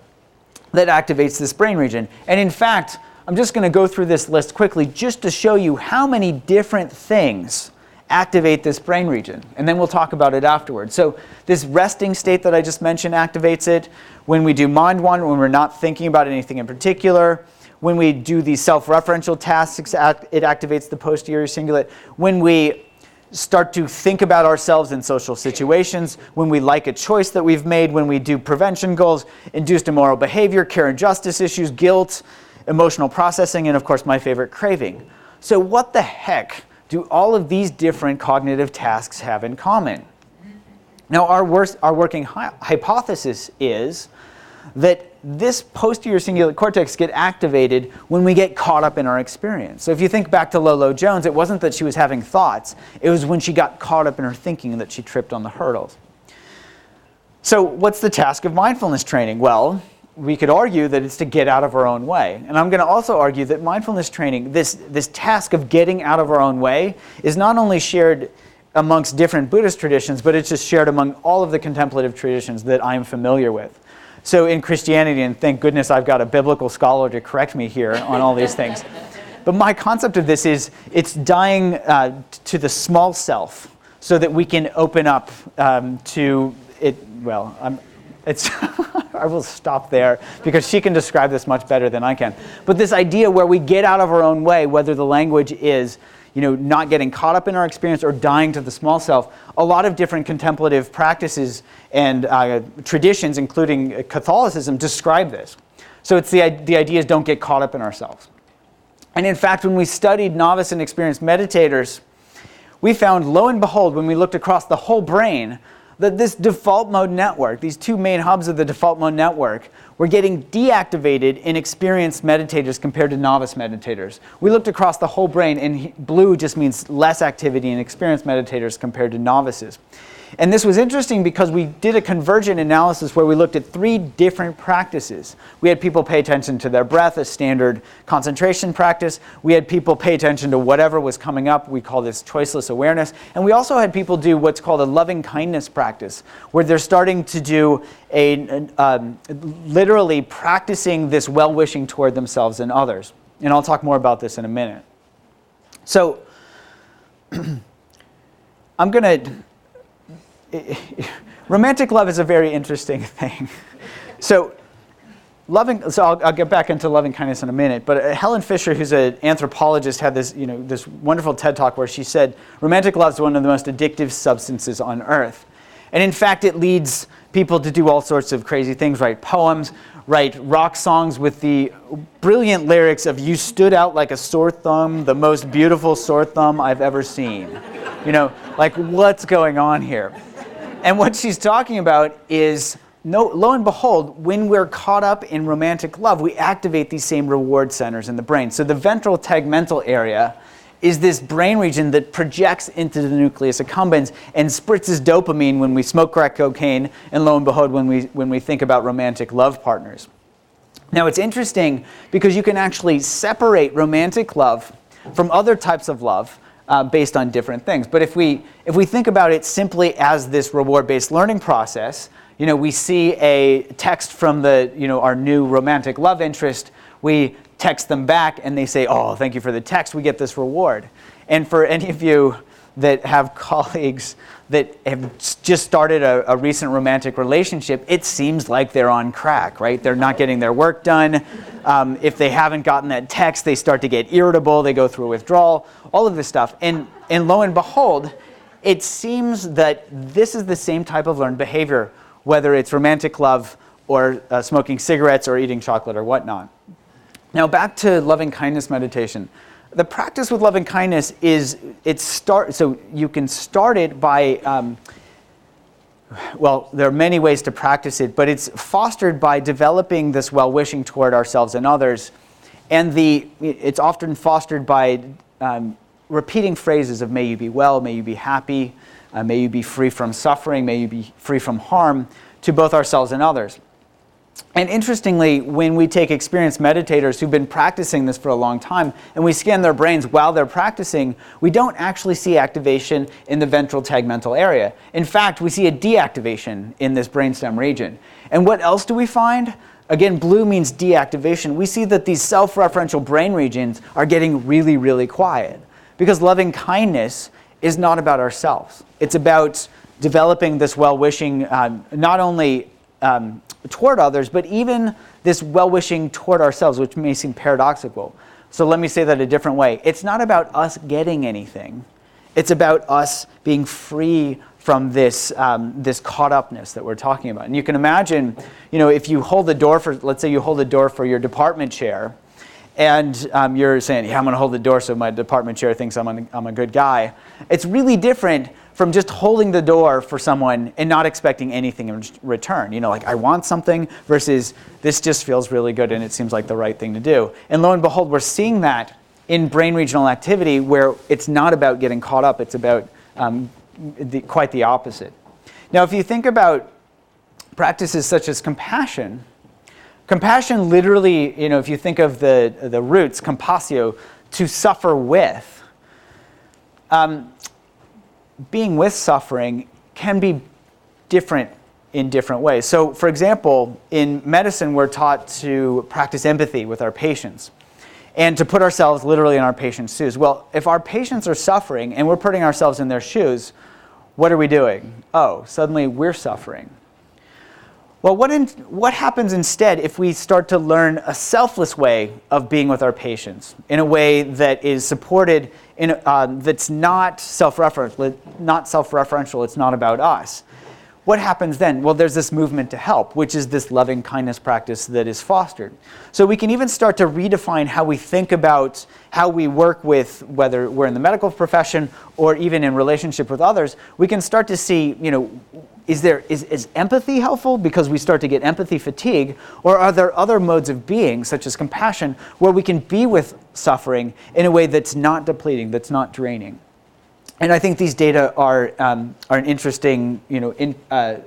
that activates this brain region. And in fact, I'm just going to go through this list quickly just to show you how many different things activate this brain region. And then we'll talk about it afterwards. So this resting state that I just mentioned activates it. When we do mind wander, when we're not thinking about anything in particular. When we do these self-referential tasks, it activates the posterior cingulate. When we start to think about ourselves in social situations, when we like a choice that we've made, when we do prevention goals, induced immoral behavior, care and justice issues, guilt, emotional processing, and of course my favorite, craving. So what the heck do all of these different cognitive tasks have in common? Now, our working hypothesis is that this posterior cingulate cortex get activated when we get caught up in our experience. So if you think back to Lolo Jones, it wasn't that she was having thoughts. It was when she got caught up in her thinking that she tripped on the hurdles. So what's the task of mindfulness training? Well, we could argue that it's to get out of our own way. And I'm going to also argue that mindfulness training, this task of getting out of our own way, is not only shared amongst different Buddhist traditions, but it's just shared among all of the contemplative traditions that I'm familiar with. So in Christianity, and thank goodness I've got a biblical scholar to correct me here on all these things, but my concept of this is it's dying to the small self so that we can open up to it. Well, I will stop there because she can describe this much better than I can. But this idea where we get out of our own way, whether the language is not getting caught up in our experience or dying to the small self, a lot of different contemplative practices and traditions, including Catholicism, describe this. So it's the idea is don't get caught up in ourselves. And in fact, when we studied novice and experienced meditators, we found, lo and behold, when we looked across the whole brain, that this default mode network, these two main hubs of the default mode network, were getting deactivated in experienced meditators compared to novice meditators. We looked across the whole brain, and blue just means less activity in experienced meditators compared to novices. And this was interesting because we did a convergent analysis where we looked at 3 different practices. We had people pay attention to their breath, a standard concentration practice. We had people pay attention to whatever was coming up. We call this choiceless awareness. And we also had people do what's called a loving kindness practice, where they're starting to do literally practicing this well-wishing toward themselves and others. And I'll talk more about this in a minute. So I'm going to... romantic love is a very interesting thing. So I'll get back into loving kindness in a minute, but Helen Fisher, who's an anthropologist, had this, this wonderful TED Talk where she said, romantic love is one of the most addictive substances on earth. And in fact, it leads people to do all sorts of crazy things, write poems, write rock songs with the brilliant lyrics of "You stood out like a sore thumb, the most beautiful sore thumb I've ever seen." Like what's going on here? And what she's talking about is, lo and behold, when we're caught up in romantic love, we activate these same reward centers in the brain. So the ventral tegmental area is this brain region that projects into the nucleus accumbens and spritzes dopamine when we smoke crack cocaine, and lo and behold, when we think about romantic love partners. Now it's interesting because you can actually separate romantic love from other types of love based on different things. But if we think about it simply as this reward-based learning process, we see a text from our new romantic love interest. We text them back, and they say, "Oh, thank you for the text. We get this reward." And for any of you that have colleagues that have just started a recent romantic relationship, it seems like they're on crack, right? They're not getting their work done. If they haven't gotten that text, they start to get irritable. They go through a withdrawal, all of this stuff. And lo and behold, it seems that this is the same type of learned behavior, whether it's romantic love or smoking cigarettes or eating chocolate or whatnot. Now back to loving kindness meditation. The practice with loving kindness is, so you can start it by, there are many ways to practice it, but it's fostered by developing this well-wishing toward ourselves and others. And it's often fostered by repeating phrases of "may you be well," "may you be happy," "may you be free from suffering," "may you be free from harm," to both ourselves and others. And interestingly, when we take experienced meditators who've been practicing this for a long time and we scan their brains while they're practicing, we don't actually see activation in the ventral tegmental area. In fact, we see a deactivation in this brainstem region. And what else do we find? Again, blue means deactivation. We see that these self-referential brain regions are getting really, really quiet, because loving kindness is not about ourselves. It's about developing this well-wishing, not only toward others, but even this well-wishing toward ourselves, which may seem paradoxical. So let me say that a different way. It's not about us getting anything. It's about us being free from this caught-upness that we're talking about. And you can imagine, if you hold the door for, let's say you hold the door for your department chair, and you're saying, "Yeah, I'm going to hold the door so my department chair thinks I'm a good guy." It's really different from just holding the door for someone and not expecting anything in return. Like, I want something, versus this just feels really good and it seems like the right thing to do. And lo and behold, we're seeing that in brain regional activity, where it's not about getting caught up, it's about quite the opposite. Now, if you think about practices such as compassion literally, if you think of the roots, compassio, to suffer with, being with suffering can be different in different ways. So, for example, in medicine, we're taught to practice empathy with our patients and to put ourselves literally in our patients' shoes. Well, if our patients are suffering and we're putting ourselves in their shoes, what are we doing? Oh, suddenly we're suffering. Well, what happens instead if we start to learn a selfless way of being with our patients, in a way that is supported, that's not self-referential, it's not about us? what happens then? Well, there's this movement to help, which is this loving kindness practice that is fostered. So we can even start to redefine how we think about how we work with, whether we're in the medical profession or even in relationship with others. We can start to see, is empathy helpful because we start to get empathy fatigue, or are there other modes of being, such as compassion, where we can be with suffering in a way that's not depleting, that's not draining? And I think these data are an interesting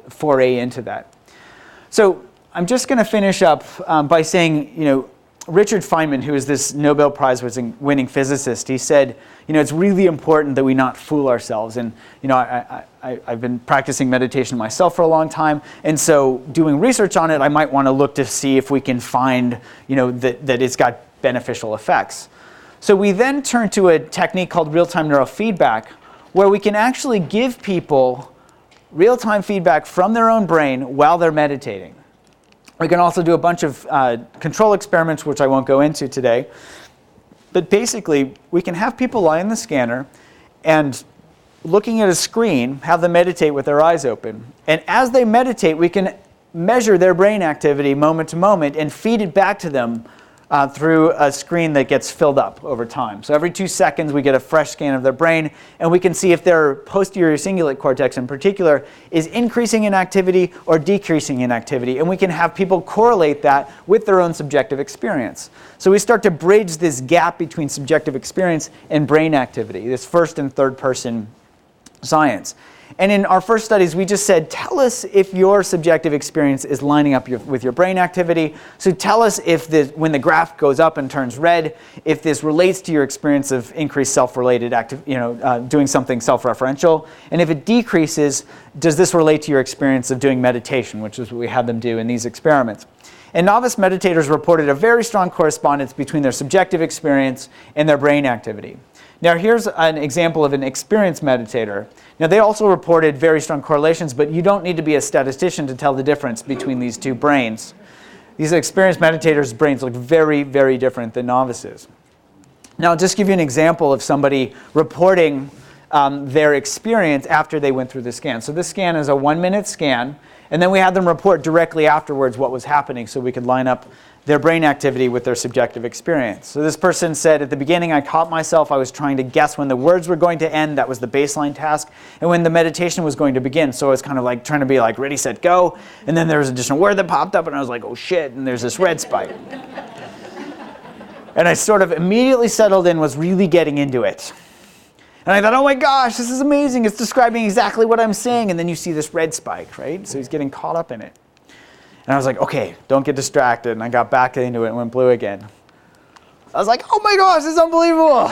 foray into that. So I'm just going to finish up by saying, Richard Feynman, who is this Nobel Prize winning physicist, he said, it's really important that we not fool ourselves. And I've been practicing meditation myself for a long time, and so doing research on it, I might want to look to see if we can find that it's got beneficial effects. So we then turn to a technique called real-time neurofeedback, where we can actually give people real-time feedback from their own brain while they're meditating. We can also do a bunch of control experiments, which I won't go into today. But basically, we can have people lie in the scanner and, looking at a screen, have them meditate with their eyes open. And as they meditate, we can measure their brain activity moment to moment and feed it back to them through a screen that gets filled up over time. So every 2 seconds we get a fresh scan of their brain, and we can see if their posterior cingulate cortex in particular is increasing in activity or decreasing in activity. And we can have people correlate that with their own subjective experience. So we start to bridge this gap between subjective experience and brain activity, this first and third person science. And in our first studies, we just said, tell us if your subjective experience is lining up with your brain activity. So tell us if when the graph goes up and turns red, if this relates to your experience of increased self-related doing something self-referential. And if it decreases, does this relate to your experience of doing meditation, which is what we had them do in these experiments. And novice meditators reported a very strong correspondence between their subjective experience and their brain activity. Now here's an example of an experienced meditator. Now they also reported very strong correlations, but you don't need to be a statistician to tell the difference between these two brains. These experienced meditators' brains look very, very different than novices. Now I'll just give you an example of somebody reporting their experience after they went through the scan. So this scan is a 1-minute scan, and then we had them report directly afterwards what was happening so we could line up their brain activity with their subjective experience. So this person said, at the beginning I caught myself, I was trying to guess when the words were going to end, that was the baseline task, and when the meditation was going to begin. So I was kind of like trying to be like, ready, set, go, and then there was an additional word that popped up, and I was like, oh shit, and there's this red spike. And I sort of immediately settled in, was really getting into it. And I thought, oh my gosh, this is amazing, it's describing exactly what I'm saying, and then you see this red spike, right? So he's getting caught up in it. And I was like, okay, don't get distracted. And I got back into it and went blue again. I was like, oh my gosh, this is unbelievable.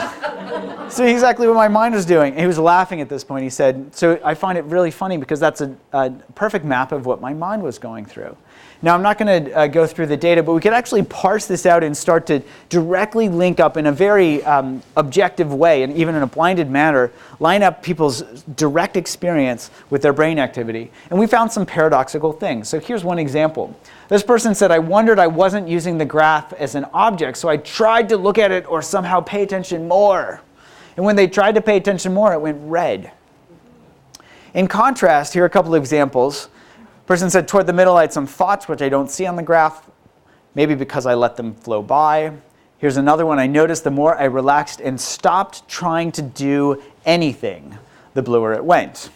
So exactly what my mind was doing. And he was laughing at this point. He said, so I find it really funny because that's a perfect map of what my mind was going through. Now, I'm not going to go through the data, but we could actually parse this out and start to directly link up in a very objective way, and even in a blinded manner, line up people's direct experience with their brain activity. And we found some paradoxical things. So here's one example. This person said, I wondered I wasn't using the graph as an object, so I tried to look at it or somehow pay attention more. And when they tried to pay attention more, it went red. In contrast, here are a couple of examples. Person said, toward the middle I had some thoughts which I don't see on the graph, maybe because I let them flow by. Here's another one. I noticed the more I relaxed and stopped trying to do anything, the bluer it went.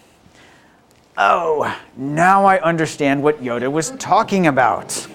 Oh, now I understand what Yoda was talking about.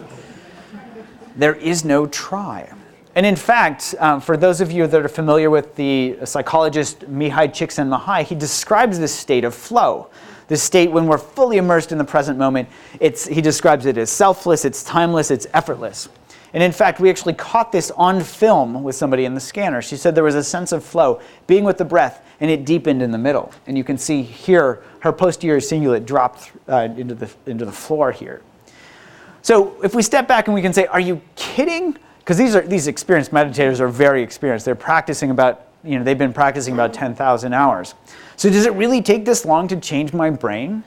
There is no try. And in fact, for those of you that are familiar with the psychologist Mihai Csikszentmihalyi, he describes this state of flow. This state when we're fully immersed in the present moment. He describes it as selfless, it's timeless, it's effortless. And in fact, we actually caught this on film with somebody in the scanner. She said there was a sense of flow, being with the breath, and it deepened in the middle. And you can see here, her posterior cingulate dropped into the floor here. So if we step back and we can say, are you kidding? Because these experienced meditators are very experienced. They're practicing they've been practicing about 10,000 hours. So does it really take this long to change my brain?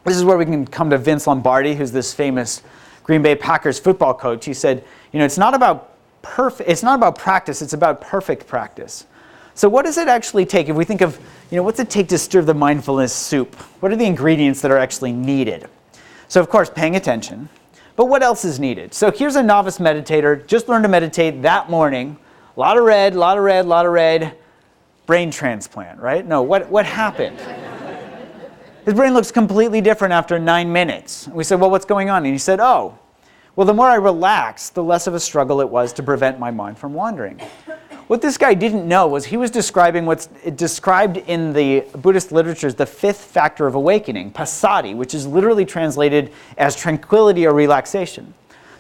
This is where we can come to Vince Lombardi, who's this famous Green Bay Packers football coach. He said, it's not about practice, it's about perfect practice. So what does it actually take? If we think of, what's it take to stir the mindfulness soup? What are the ingredients that are actually needed? So of course, paying attention. But what else is needed? So here's a novice meditator, just learned to meditate that morning. A lot of red, brain transplant, right? No, what happened? His brain looks completely different after 9 minutes. We said, well, what's going on? And he said, oh, well, the more I relaxed, the less of a struggle it was to prevent my mind from wandering. What this guy didn't know was he was describing what's described in the Buddhist literature as the 5th factor of awakening, passaddhi, which is literally translated as tranquility or relaxation.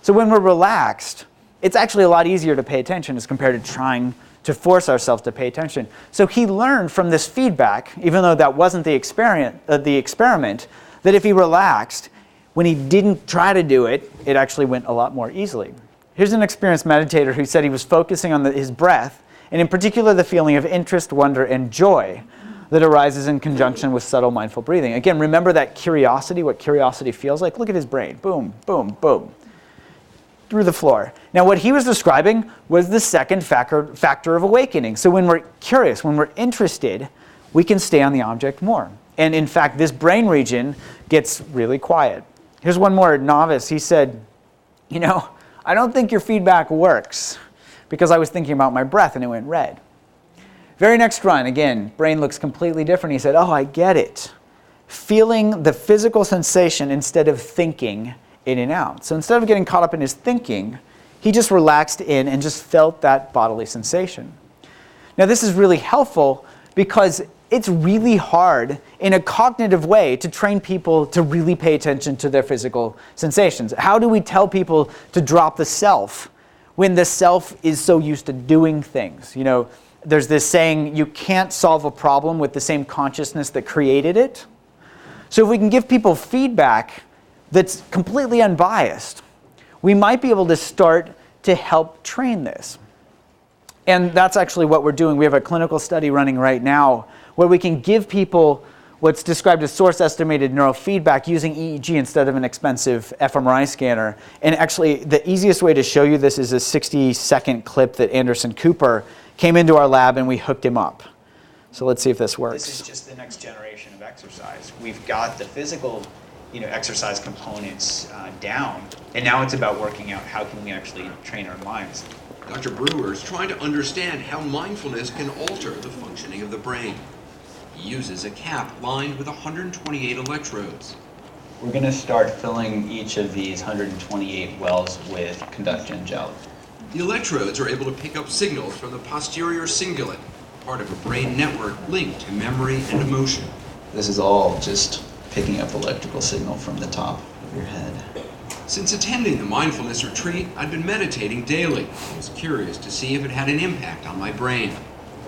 So when we're relaxed, it's actually a lot easier to pay attention as compared to trying to force ourselves to pay attention. So he learned from this feedback, even though that wasn't the experiment, that if he relaxed, when he didn't try to do it, it actually went a lot more easily. Here's an experienced meditator who said he was focusing on his breath, and in particular the feeling of interest, wonder, and joy that arises in conjunction with subtle mindful breathing. Again, remember that curiosity, what curiosity feels like? Look at his brain. Boom, boom, boom. Through the floor. Now what he was describing was the 2nd factor of awakening. So when we're curious, when we're interested, we can stay on the object more. And in fact, this brain region gets really quiet. Here's one more novice. He said, I don't think your feedback works because I was thinking about my breath and it went red. Very next run, again, brain looks completely different. He said, oh, I get it. Feeling the physical sensation instead of thinking in and out. So instead of getting caught up in his thinking, he just relaxed in and just felt that bodily sensation. Now this is really helpful because it's really hard in a cognitive way to train people to really pay attention to their physical sensations. How do we tell people to drop the self when the self is so used to doing things? There's this saying, you can't solve a problem with the same consciousness that created it. So if we can give people feedback that's completely unbiased, we might be able to start to help train this. And that's actually what we're doing. We have a clinical study running right now where we can give people what's described as source-estimated neurofeedback using EEG instead of an expensive fMRI scanner. And actually, the easiest way to show you this is a 60-second clip that Anderson Cooper came into our lab and we hooked him up. So let's see if this works. This is just the next generation of exercise. We've got the physical exercise components down, and now it's about working out how can we actually train our minds. Dr. Brewer is trying to understand how mindfulness can alter the functioning of the brain. He uses a cap lined with 128 electrodes. We're going to start filling each of these 128 wells with conduction gel. The electrodes are able to pick up signals from the posterior cingulate, part of a brain network linked to memory and emotion. This is all just picking up electrical signal from the top of your head. Since attending the mindfulness retreat, I'd been meditating daily. I was curious to see if it had an impact on my brain.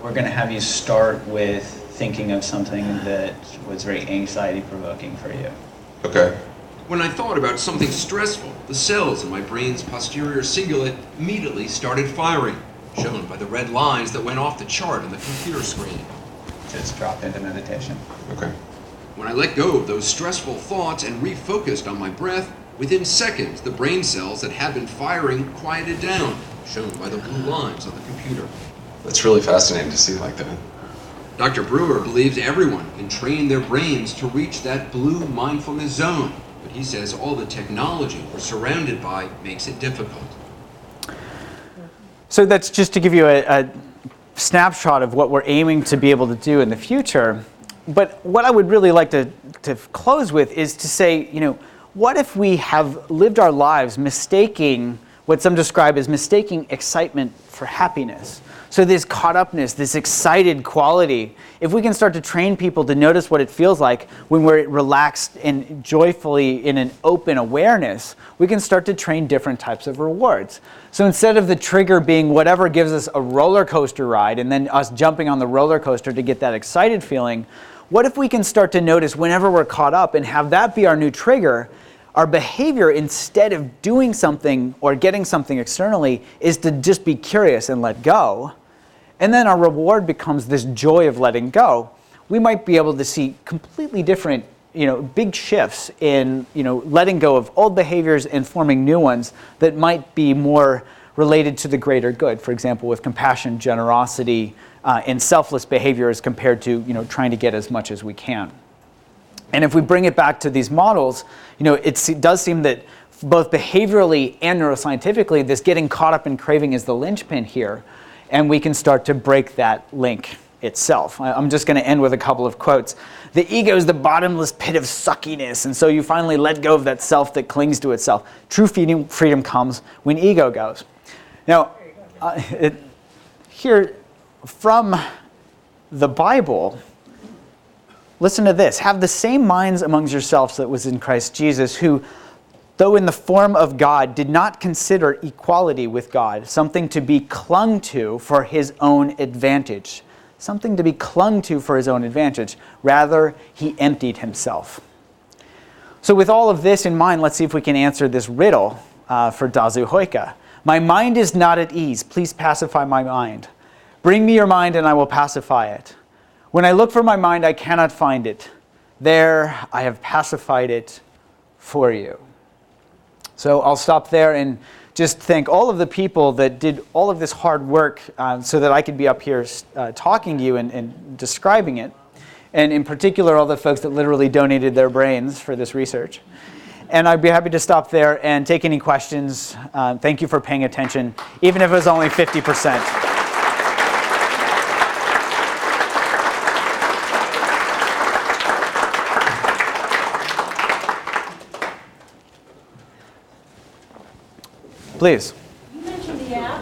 We're going to have you start with thinking of something that was very anxiety-provoking for you. Okay. When I thought about something stressful, the cells in my brain's posterior cingulate immediately started firing, shown by the red lines that went off the chart on the computer screen. Just drop into meditation. Okay. When I let go of those stressful thoughts and refocused on my breath, within seconds, the brain cells that had been firing quieted down, shown by the blue lines on the computer. That's really fascinating to see like that. Dr. Brewer believes everyone can train their brains to reach that blue mindfulness zone, but he says all the technology we're surrounded by makes it difficult. So that's just to give you a snapshot of what we're aiming to be able to do in the future. But what I would really like to close with is to say, what if we have lived our lives mistaking what some describe as mistaking excitement for happiness? So this caught upness, this excited quality, if we can start to train people to notice what it feels like when we're relaxed and joyfully in an open awareness, we can start to train different types of rewards. So instead of the trigger being whatever gives us a roller coaster ride and then us jumping on the roller coaster to get that excited feeling, what if we can start to notice whenever we're caught up and have that be our new trigger, our behavior instead of doing something or getting something externally is to just be curious and let go. And then our reward becomes this joy of letting go. We might be able to see completely different, big shifts in, letting go of old behaviors and forming new ones that might be more related to the greater good. For example, with compassion, generosity, and selfless behavior as compared to trying to get as much as we can. And if we bring it back to these models, it does seem that both behaviorally and neuroscientifically, this getting caught up in craving is the linchpin here, and we can start to break that link itself. I'm just going to end with a couple of quotes. The ego is the bottomless pit of suckiness, and so you finally let go of that self that clings to itself. True freedom comes when ego goes. Now, here from the Bible, listen to this. Have the same minds amongst yourselves that was in Christ Jesus, who, though in the form of God, did not consider equality with God something to be clung to for his own advantage. Something to be clung to for his own advantage. Rather, he emptied himself. So with all of this in mind, let's see if we can answer this riddle for Dazu Hoika. My mind is not at ease. Please pacify my mind. Bring me your mind and I will pacify it. When I look for my mind, I cannot find it. There, I have pacified it for you. So I'll stop there and just thank all of the people that did all of this hard work so that I could be up here talking to you and describing it. And in particular, all the folks that literally donated their brains for this research. And I'd be happy to stop there and take any questions. Thank you for paying attention, even if it was only 50%. Please. You mentioned the app.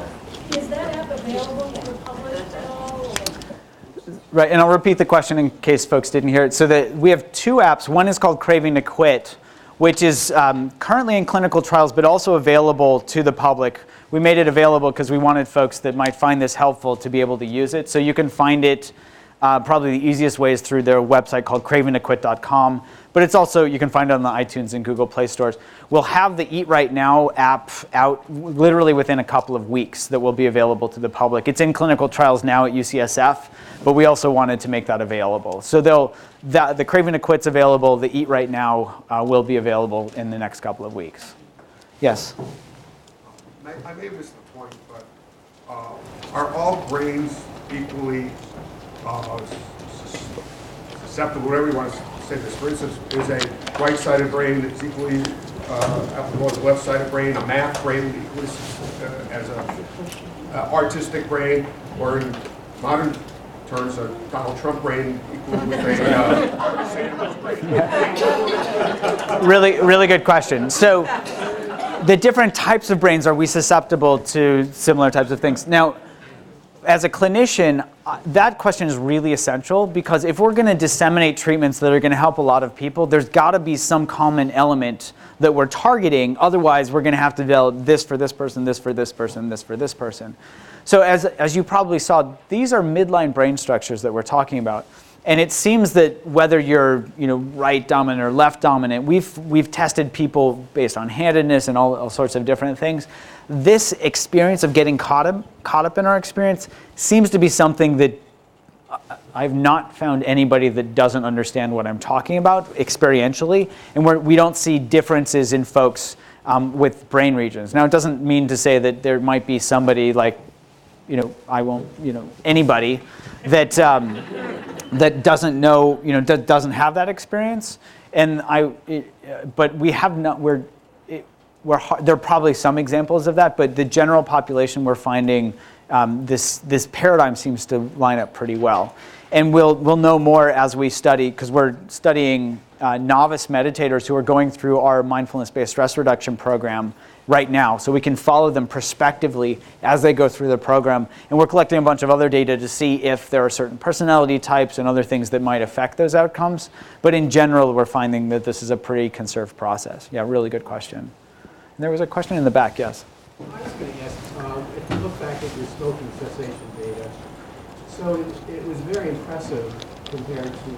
Is that app available for public at all? Right, and I'll repeat the question in case folks didn't hear it. So that we have two apps. One is called Craving to Quit, which is currently in clinical trials, but also available to the public. We made it available because we wanted folks that might find this helpful to be able to use it. So you can find it, probably the easiest way is through their website called cravingtoquit.com. But it's also, you can find it on the iTunes and Google Play stores. We'll have the Eat Right Now app out literally within a couple of weeks that will be available to the public. It's in clinical trials now at UCSF, but we also wanted to make that available. So the Craving to Quit's available, the Eat Right Now will be available in the next couple of weeks. Yes? I may have missed the point, but are all brains equally susceptible, whatever you want to say this? For instance, is a right-sided brain that's equally applicable as a left-sided brain, a math brain equally as an artistic brain, or in modern terms, a Donald Trump brain equally with a sandwich brain? Really good question. So the different types of brains, are we susceptible to similar types of things? Now, as a clinician, that question is really essential, because if we're going to disseminate treatments that are going to help a lot of people, there's got to be some common element that we're targeting. Otherwise, we're going to have to develop this for this person, this for this person, this for this person. So as you probably saw, these are midline brain structures that we're talking about. And it seems that whether you're right dominant or left dominant, we've tested people based on handedness and all sorts of different things. This experience of getting caught up in our experience seems to be something that I've not found anybody that doesn't understand what I'm talking about experientially, and we don't see differences in folks with brain regions. Now, it doesn't mean to say that there might be somebody like, I won't, anybody that that doesn't know, doesn't have that experience, and but we have not. There are probably some examples of that, but the general population, we're finding this paradigm seems to line up pretty well. And we'll know more as we study, because we're studying novice meditators who are going through our mindfulness-based stress reduction program right now. So we can follow them prospectively as they go through the program. And we're collecting a bunch of other data to see if there are certain personality types and other things that might affect those outcomes. But in general, we're finding that this is a pretty conserved process. Yeah, really good question. And there was a question in the back, yes? I was going to ask, if you look back at your smoking cessation data, so it was very impressive compared to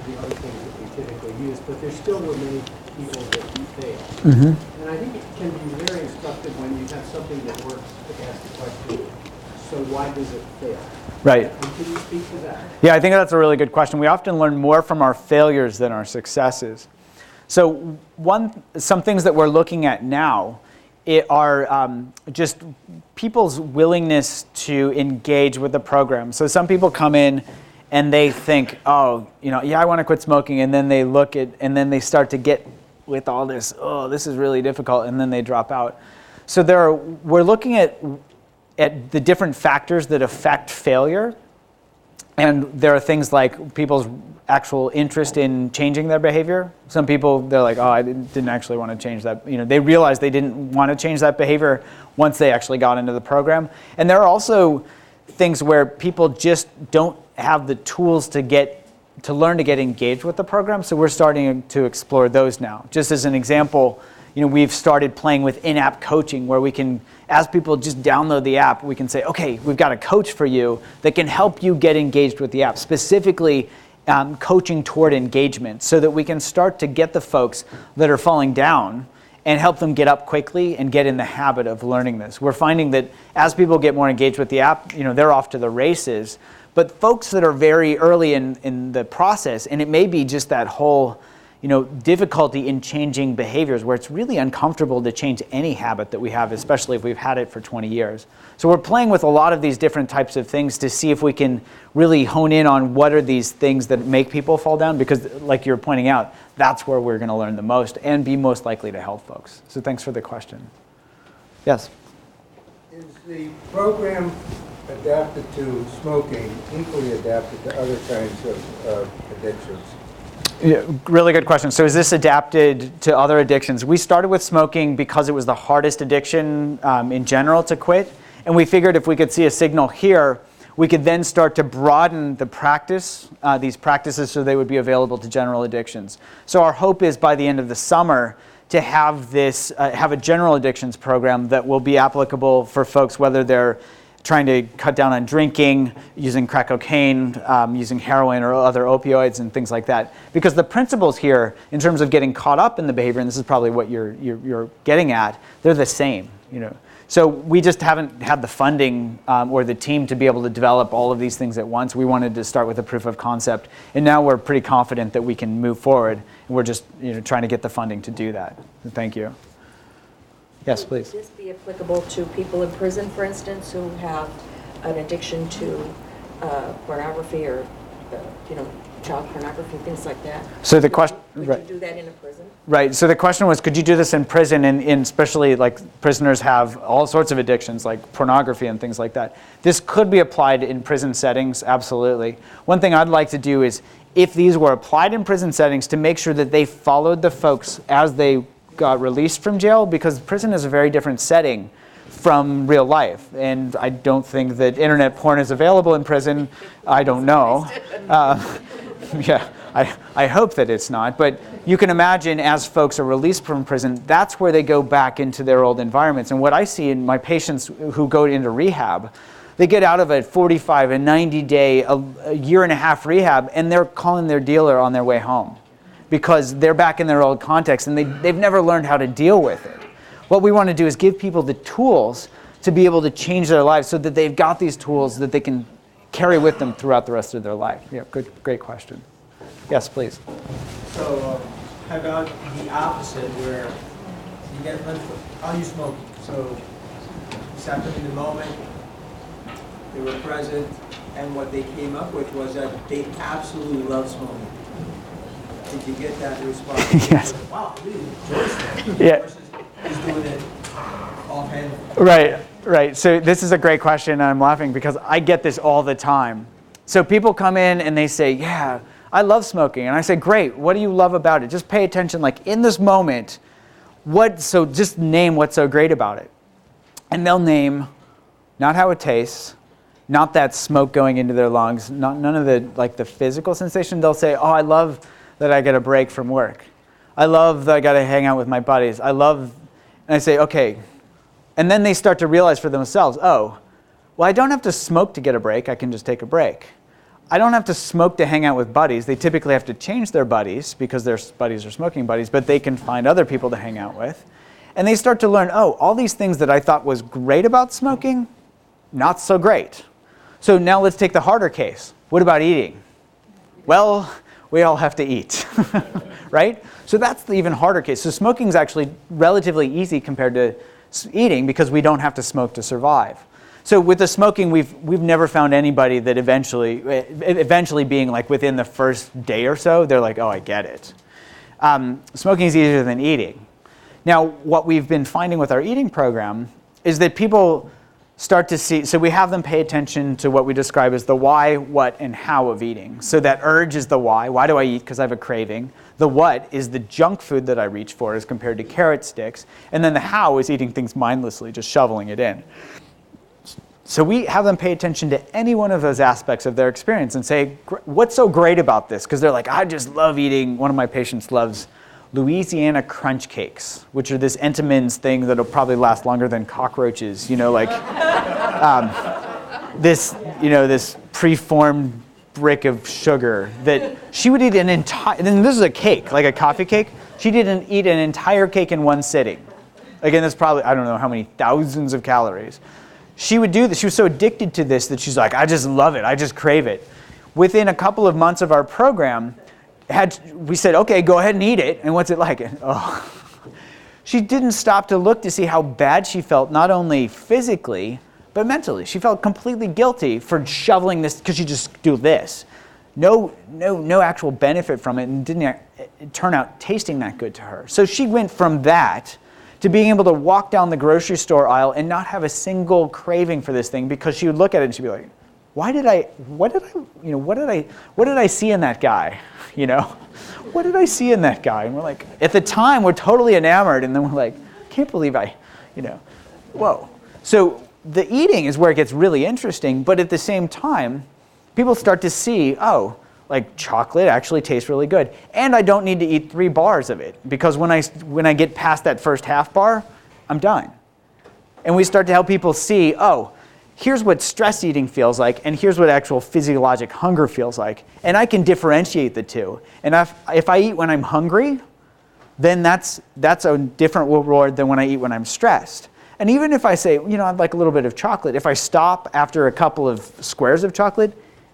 the other things that we typically use, but there still were many people that fail. Mm-hmm. And I think it can be very instructive when you have something that works to ask the question, so why does it fail? Right. And can you speak to that? Yeah, I think that's a really good question. We often learn more from our failures than our successes. So some things that we're looking at now are just people's willingness to engage with the program. So some people come in and they think, oh, yeah, I want to quit smoking, and then they look at, and then they start to get with all this, oh, this is really difficult, and then they drop out. So we're looking at the different factors that affect failure, and there are things like people's actual interest in changing their behavior. Some people, they're like, oh, I didn't actually want to change that. They realized they didn't want to change that behavior once they actually got into the program. And there are also things where people just don't have the tools to learn to get engaged with the program. So we're starting to explore those now. Just as an example, we've started playing with in-app coaching, where we can, as people just download the app, we can say, okay, we've got a coach for you that can help you get engaged with the app, specifically coaching toward engagement, so that we can start to get the folks that are falling down and help them get up quickly and get in the habit of learning this. We're finding that as people get more engaged with the app, they're off to the races. But folks that are very early in the process, and it may be just that whole difficulty in changing behaviors, where it's really uncomfortable to change any habit that we have, especially if we've had it for 20 years. So we're playing with a lot of these different types of things to see if we can really hone in on what are these things that make people fall down, because like you're pointing out, that's where we're going to learn the most and be most likely to help folks. So thanks for the question. Yes? Is the program adapted to smoking equally adapted to other kinds of addictions? Yeah, really good question. So is this adapted to other addictions? We started with smoking because it was the hardest addiction in general to quit. And we figured if we could see a signal here, we could then start to broaden the practice, these practices, so they would be available to general addictions. So our hope is by the end of the summer to have this, have a general addictions program that will be applicable for folks, whether they're trying to cut down on drinking, using crack cocaine, using heroin or other opioids and things like that. Because the principles here, in terms of getting caught up in the behavior, and this is probably what you're getting at, they're the same. So we just haven't had the funding or the team to be able to develop all of these things at once. We wanted to start with a proof of concept, and now we're pretty confident that we can move forward. And we're just trying to get the funding to do that. So thank you. Yes, please. Would this be applicable to people in prison, for instance, who have an addiction to pornography or, child pornography, things like that? So the question, Could right. you do that in a prison? Right. So the question was, could you do this in prison? And especially like prisoners have all sorts of addictions, like pornography and things like that. This could be applied in prison settings, absolutely. One thing I'd like to do is, if these were applied in prison settings, to make sure that they followed the folks as they got released from jail, because prison is a very different setting from real life. And I don't think that internet porn is available in prison. I don't know. Yeah, I hope that it's not. But you can imagine, as folks are released from prison, that's where they go back into their old environments. And what I see in my patients who go into rehab, they get out of a 45, a 90-day, a year and a half rehab, and they're calling their dealer on their way home, because they're back in their old context and they've never learned how to deal with it. What we want to do is give people the tools to be able to change their lives, so that they've got these tools that they can carry with them throughout the rest of their life. Yeah, great question. Yes, please. So how about the opposite, where you get, I'll use smoking. So this happened in the moment, they were present, and what they came up with was that they absolutely love smoking. Did you get that response? Yes. Wow, really enjoys that. Yeah. Versus he's doing it offhand. Right. So this is a great question, and I'm laughing because I get this all the time. So people come in and they say, yeah, I love smoking. And I say, great, what do you love about it? Just pay attention, like in this moment, so just name what's so great about it. And they'll name not how it tastes, not that smoke going into their lungs, none of the physical sensation. They'll say, oh, I love that I get a break from work. I love that I got to hang out with my buddies. And I say, okay. And then they start to realize for themselves, oh, well, I don't have to smoke to get a break. I can just take a break. I don't have to smoke to hang out with buddies. They typically have to change their buddies because their buddies are smoking buddies, but they can find other people to hang out with. And they start to learn, oh, all these things that I thought was great about smoking, not so great. So now let's take the harder case. What about eating? Well, we all have to eat, right? So that's the even harder case. So smoking is actually relatively easy compared to eating because we don't have to smoke to survive. So with the smoking, we've never found anybody that eventually being like within the first day or so, they're like, oh, I get it. Smoking is easier than eating. Now, what we've been finding with our eating program is that people start to see, so we have them pay attention to what we describe as the why, what, and how of eating. So that urge is the why. Why do I eat? Because I have a craving. The what is the junk food that I reach for as compared to carrot sticks. And then the how is eating things mindlessly, just shoveling it in. So we have them pay attention to any one of those aspects of their experience and say, what's so great about this? Because they're like, I just love eating. One of my patients loves Louisiana crunch cakes, which are this Entenmann's thing that'll probably last longer than cockroaches. Like this preformed brick of sugar that she would eat an entire. And this is a cake, like a coffee cake. She didn't eat an entire cake in one sitting. Again, that's probably I don't know how many thousands of calories. She would do this. She was so addicted to this that she's like, I just love it. I just crave it. Within a couple of months of our program, we said, okay, go ahead and eat it. And what's it like? And, she didn't stop to look to see how bad she felt, not only physically, but mentally. She felt completely guilty for shoveling this because she just do this. No actual benefit from it, and didn't turn out tasting that good to her. So she went from that to being able to walk down the grocery store aisle and not have a single craving for this thing, because she would look at it and she'd be like, what did I see in that guy? What did I see in that guy? And we're like, at the time, we're totally enamored, and then we're like, can't believe whoa. So the eating is where it gets really interesting, but at the same time, people start to see, like chocolate actually tastes really good. And I don't need to eat 3 bars of it, because when I get past that first half bar, I'm done. And we start to help people see, here's what stress eating feels like, and here's what actual physiologic hunger feels like. And I can differentiate the two. And if I eat when I'm hungry, then that's a different reward than when I eat when I'm stressed. And even if I say, I'd like a little bit of chocolate, if I stop after a couple of squares of chocolate,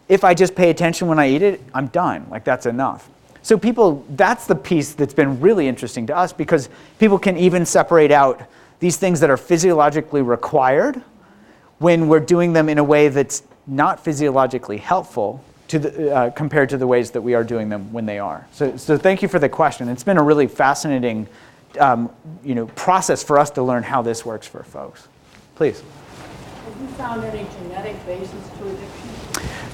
if I just pay attention when I eat it, I'm done. Like, that's enough. So that's the piece that's been really interesting to us, because people can even separate out these things that are physiologically required when we're doing them in a way that's not physiologically helpful compared to the ways that we are doing them when they are. So thank you for the question. It's been a really fascinating process for us to learn how this works for folks. Please. Have you found any genetic basis to addiction?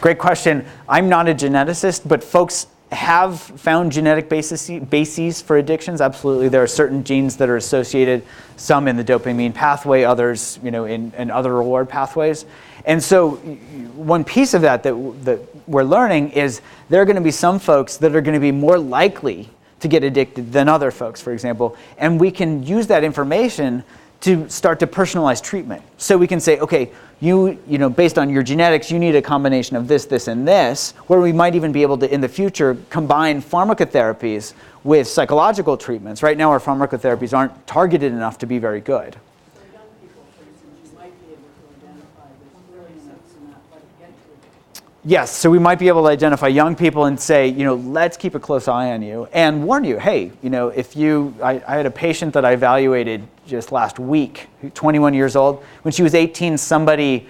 Great question. I'm not a geneticist, but folks have found genetic bases for addictions. Absolutely. There are certain genes that are associated, some in the dopamine pathway, others in other reward pathways. And so one piece of that we're learning is there are going to be some folks that are going to be more likely to get addicted than other folks, for example. And we can use that information to start to personalize treatment. So we can say, okay, based on your genetics, you need a combination of this, this, and this, where we might even be able to, in the future, combine pharmacotherapies with psychological treatments. Right now, our pharmacotherapies aren't targeted enough to be very good. For young people, for instance, you might be able to identify this early steps in that, but get to it. Yes, so we might be able to identify young people and say, let's keep a close eye on you, and warn you, hey, I had a patient that I evaluated just last week, 21 years old. When she was 18, somebody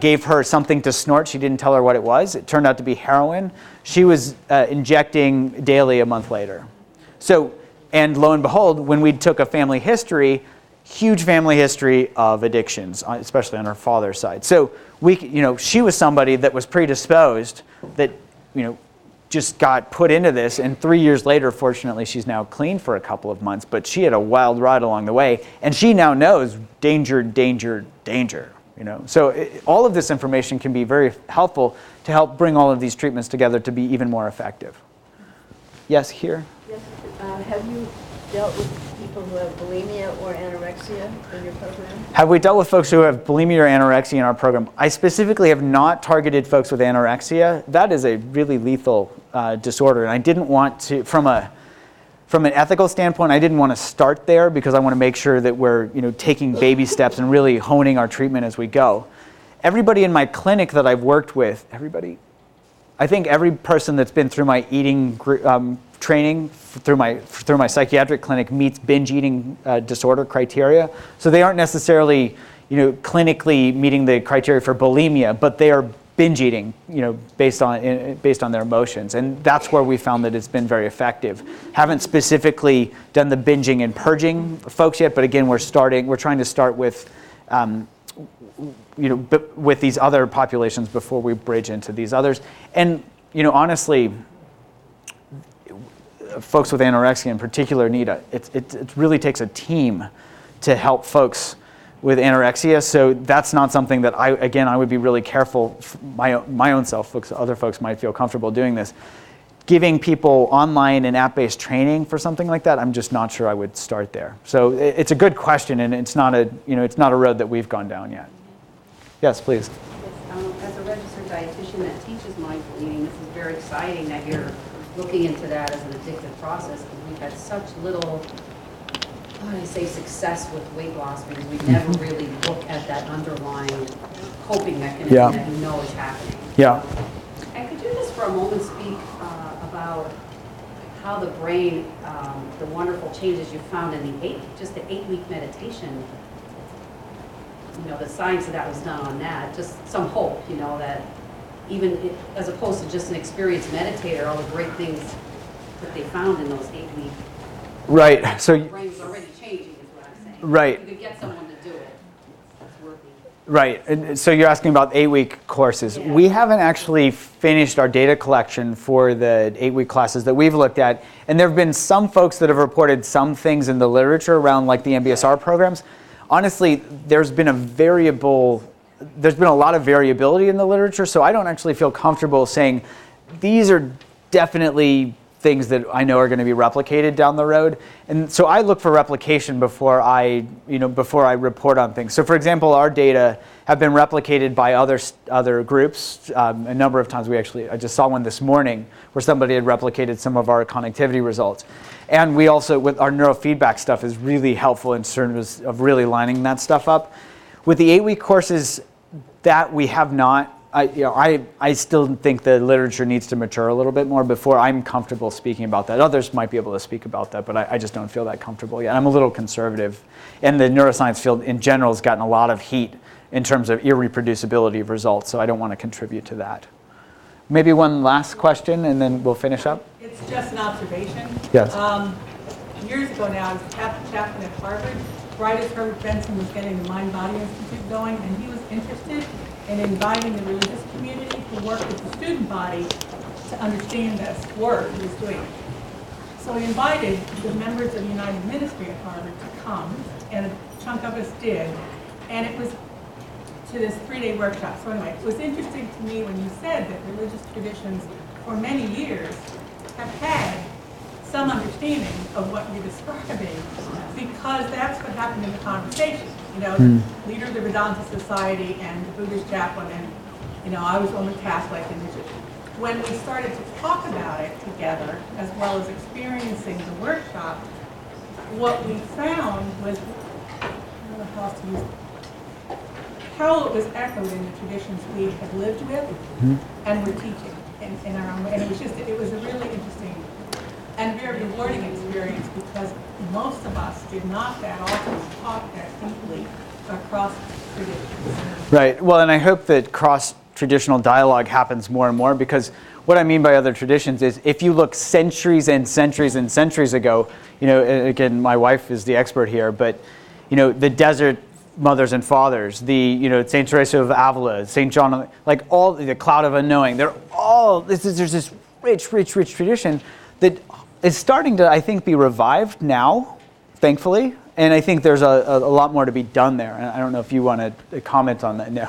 gave her something to snort. She didn't tell her what it was. It turned out to be heroin. She was injecting daily a month later. So, and lo and behold, when we took a family history, huge family history of addictions, especially on her father's side. So she was somebody that was predisposed, that just got put into this, and 3 years later, fortunately, she's now clean for a couple of months, but she had a wild ride along the way, and she now knows danger, danger, danger. So all of this information can be very helpful to help bring all of these treatments together to be even more effective. Yes, here? Yes. Have you dealt with people who have bulimia or anorexia in your program? Have we dealt with folks who have bulimia or anorexia in our program? I specifically have not targeted folks with anorexia. That is a really lethal disorder, and I didn't want to, from an ethical standpoint, I didn't want to start there, because I want to make sure that we're taking baby steps and really honing our treatment as we go. Everybody in my clinic that I've worked with, I think every person that's been through my eating training through my psychiatric clinic meets binge eating disorder criteria. So they aren't necessarily, clinically meeting the criteria for bulimia, but they are binge eating, based on their emotions, and that's where we found that it's been very effective. Haven't specifically done the binging and purging folks yet, but again, we're trying to start with, with these other populations before we bridge into these others. And honestly, folks with anorexia in particular it really takes a team to help folks with anorexia. So that's not something that I would be really careful, my own self, other folks might feel comfortable doing this. Giving people online and app-based training for something like that, I'm just not sure I would start there. So it's a good question, and it's not a road that we've gone down yet. Yes, please. As a registered dietitian that teaches mindful eating, this is very exciting that you're looking into that as an addictive process, because we've had such little, success with weight loss, because we never really look at that underlying coping mechanism that is happening. Yeah. And could you just for a moment speak about how the brain, the wonderful changes you found in the 8-week meditation, the science that was done on that, just some hope, that even as opposed to just an experienced meditator, all the great things that they found in those 8 weeks. Right. So the brain's already changing, is what I'm saying. Right. You could get someone to do it. It's working. Right. And so you're asking about 8-week courses. Yeah. We haven't actually finished our data collection for the 8-week classes that we've looked at, and there have been some folks that have reported some things in the literature around like the MBSR programs. Honestly, there's been a lot of variability in the literature, so I don't actually feel comfortable saying these are definitely things that I know are going to be replicated down the road. And so I look for replication before I report on things. So for example, our data have been replicated by other groups. A number of times I just saw one this morning where somebody had replicated some of our connectivity results. And we also, with our neurofeedback stuff, is really helpful in terms of really lining that stuff up. With the 8-week courses that we have not, I still think the literature needs to mature a little bit more before I'm comfortable speaking about that. Others might be able to speak about that, but I just don't feel that comfortable yet. I'm a little conservative. And the neuroscience field in general has gotten a lot of heat in terms of irreproducibility of results, so I don't want to contribute to that. Maybe one last question, and then we'll finish up. It's just an observation. Yes. Years ago now, I was chaplain at Harvard. Right as Herbert Benson was getting the Mind-Body Institute going, and he was interested in inviting the religious community to work with the student body to understand this work he was doing. So he invited the members of United Ministry at Harvard to come, and a chunk of us did, and it was to this 3-day workshop. So anyway, it was interesting to me when you said that religious traditions for many years have had some understanding of what you're describing, because that's what happened in the conversation. Leader of the Vedanta Society and the Buddhist chaplain, and I was Roman Catholic, and when we started to talk about it together, as well as experiencing the workshop, what we found was, I don't know how else to use it, how it was echoed in the traditions we had lived with and were teaching in our own way. And it was a really interesting and very rewarding experience, because most of us did not that often talk that deeply across traditions. Right. Well, and I hope that cross-traditional dialogue happens more and more, because what I mean by other traditions is if you look centuries and centuries and centuries ago, again, my wife is the expert here, but, the desert mothers and fathers, the, St. Teresa of Avila, St. John, like all the Cloud of Unknowing, there's this rich tradition that is starting to, I think, be revived now, thankfully. And I think there's a lot more to be done there. And I don't know if you want to comment on that. No,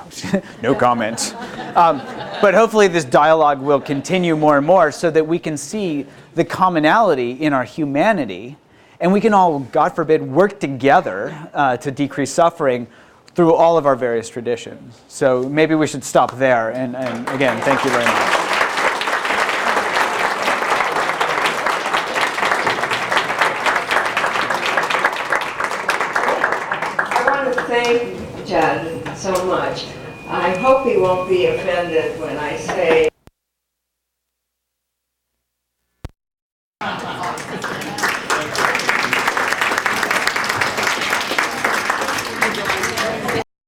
no comment. But hopefully this dialogue will continue more and more so that we can see the commonality in our humanity. And we can all, God forbid, work together to decrease suffering through all of our various traditions. So maybe we should stop there. And again, thank you very much. Thank John so much. I hope he won't be offended when I say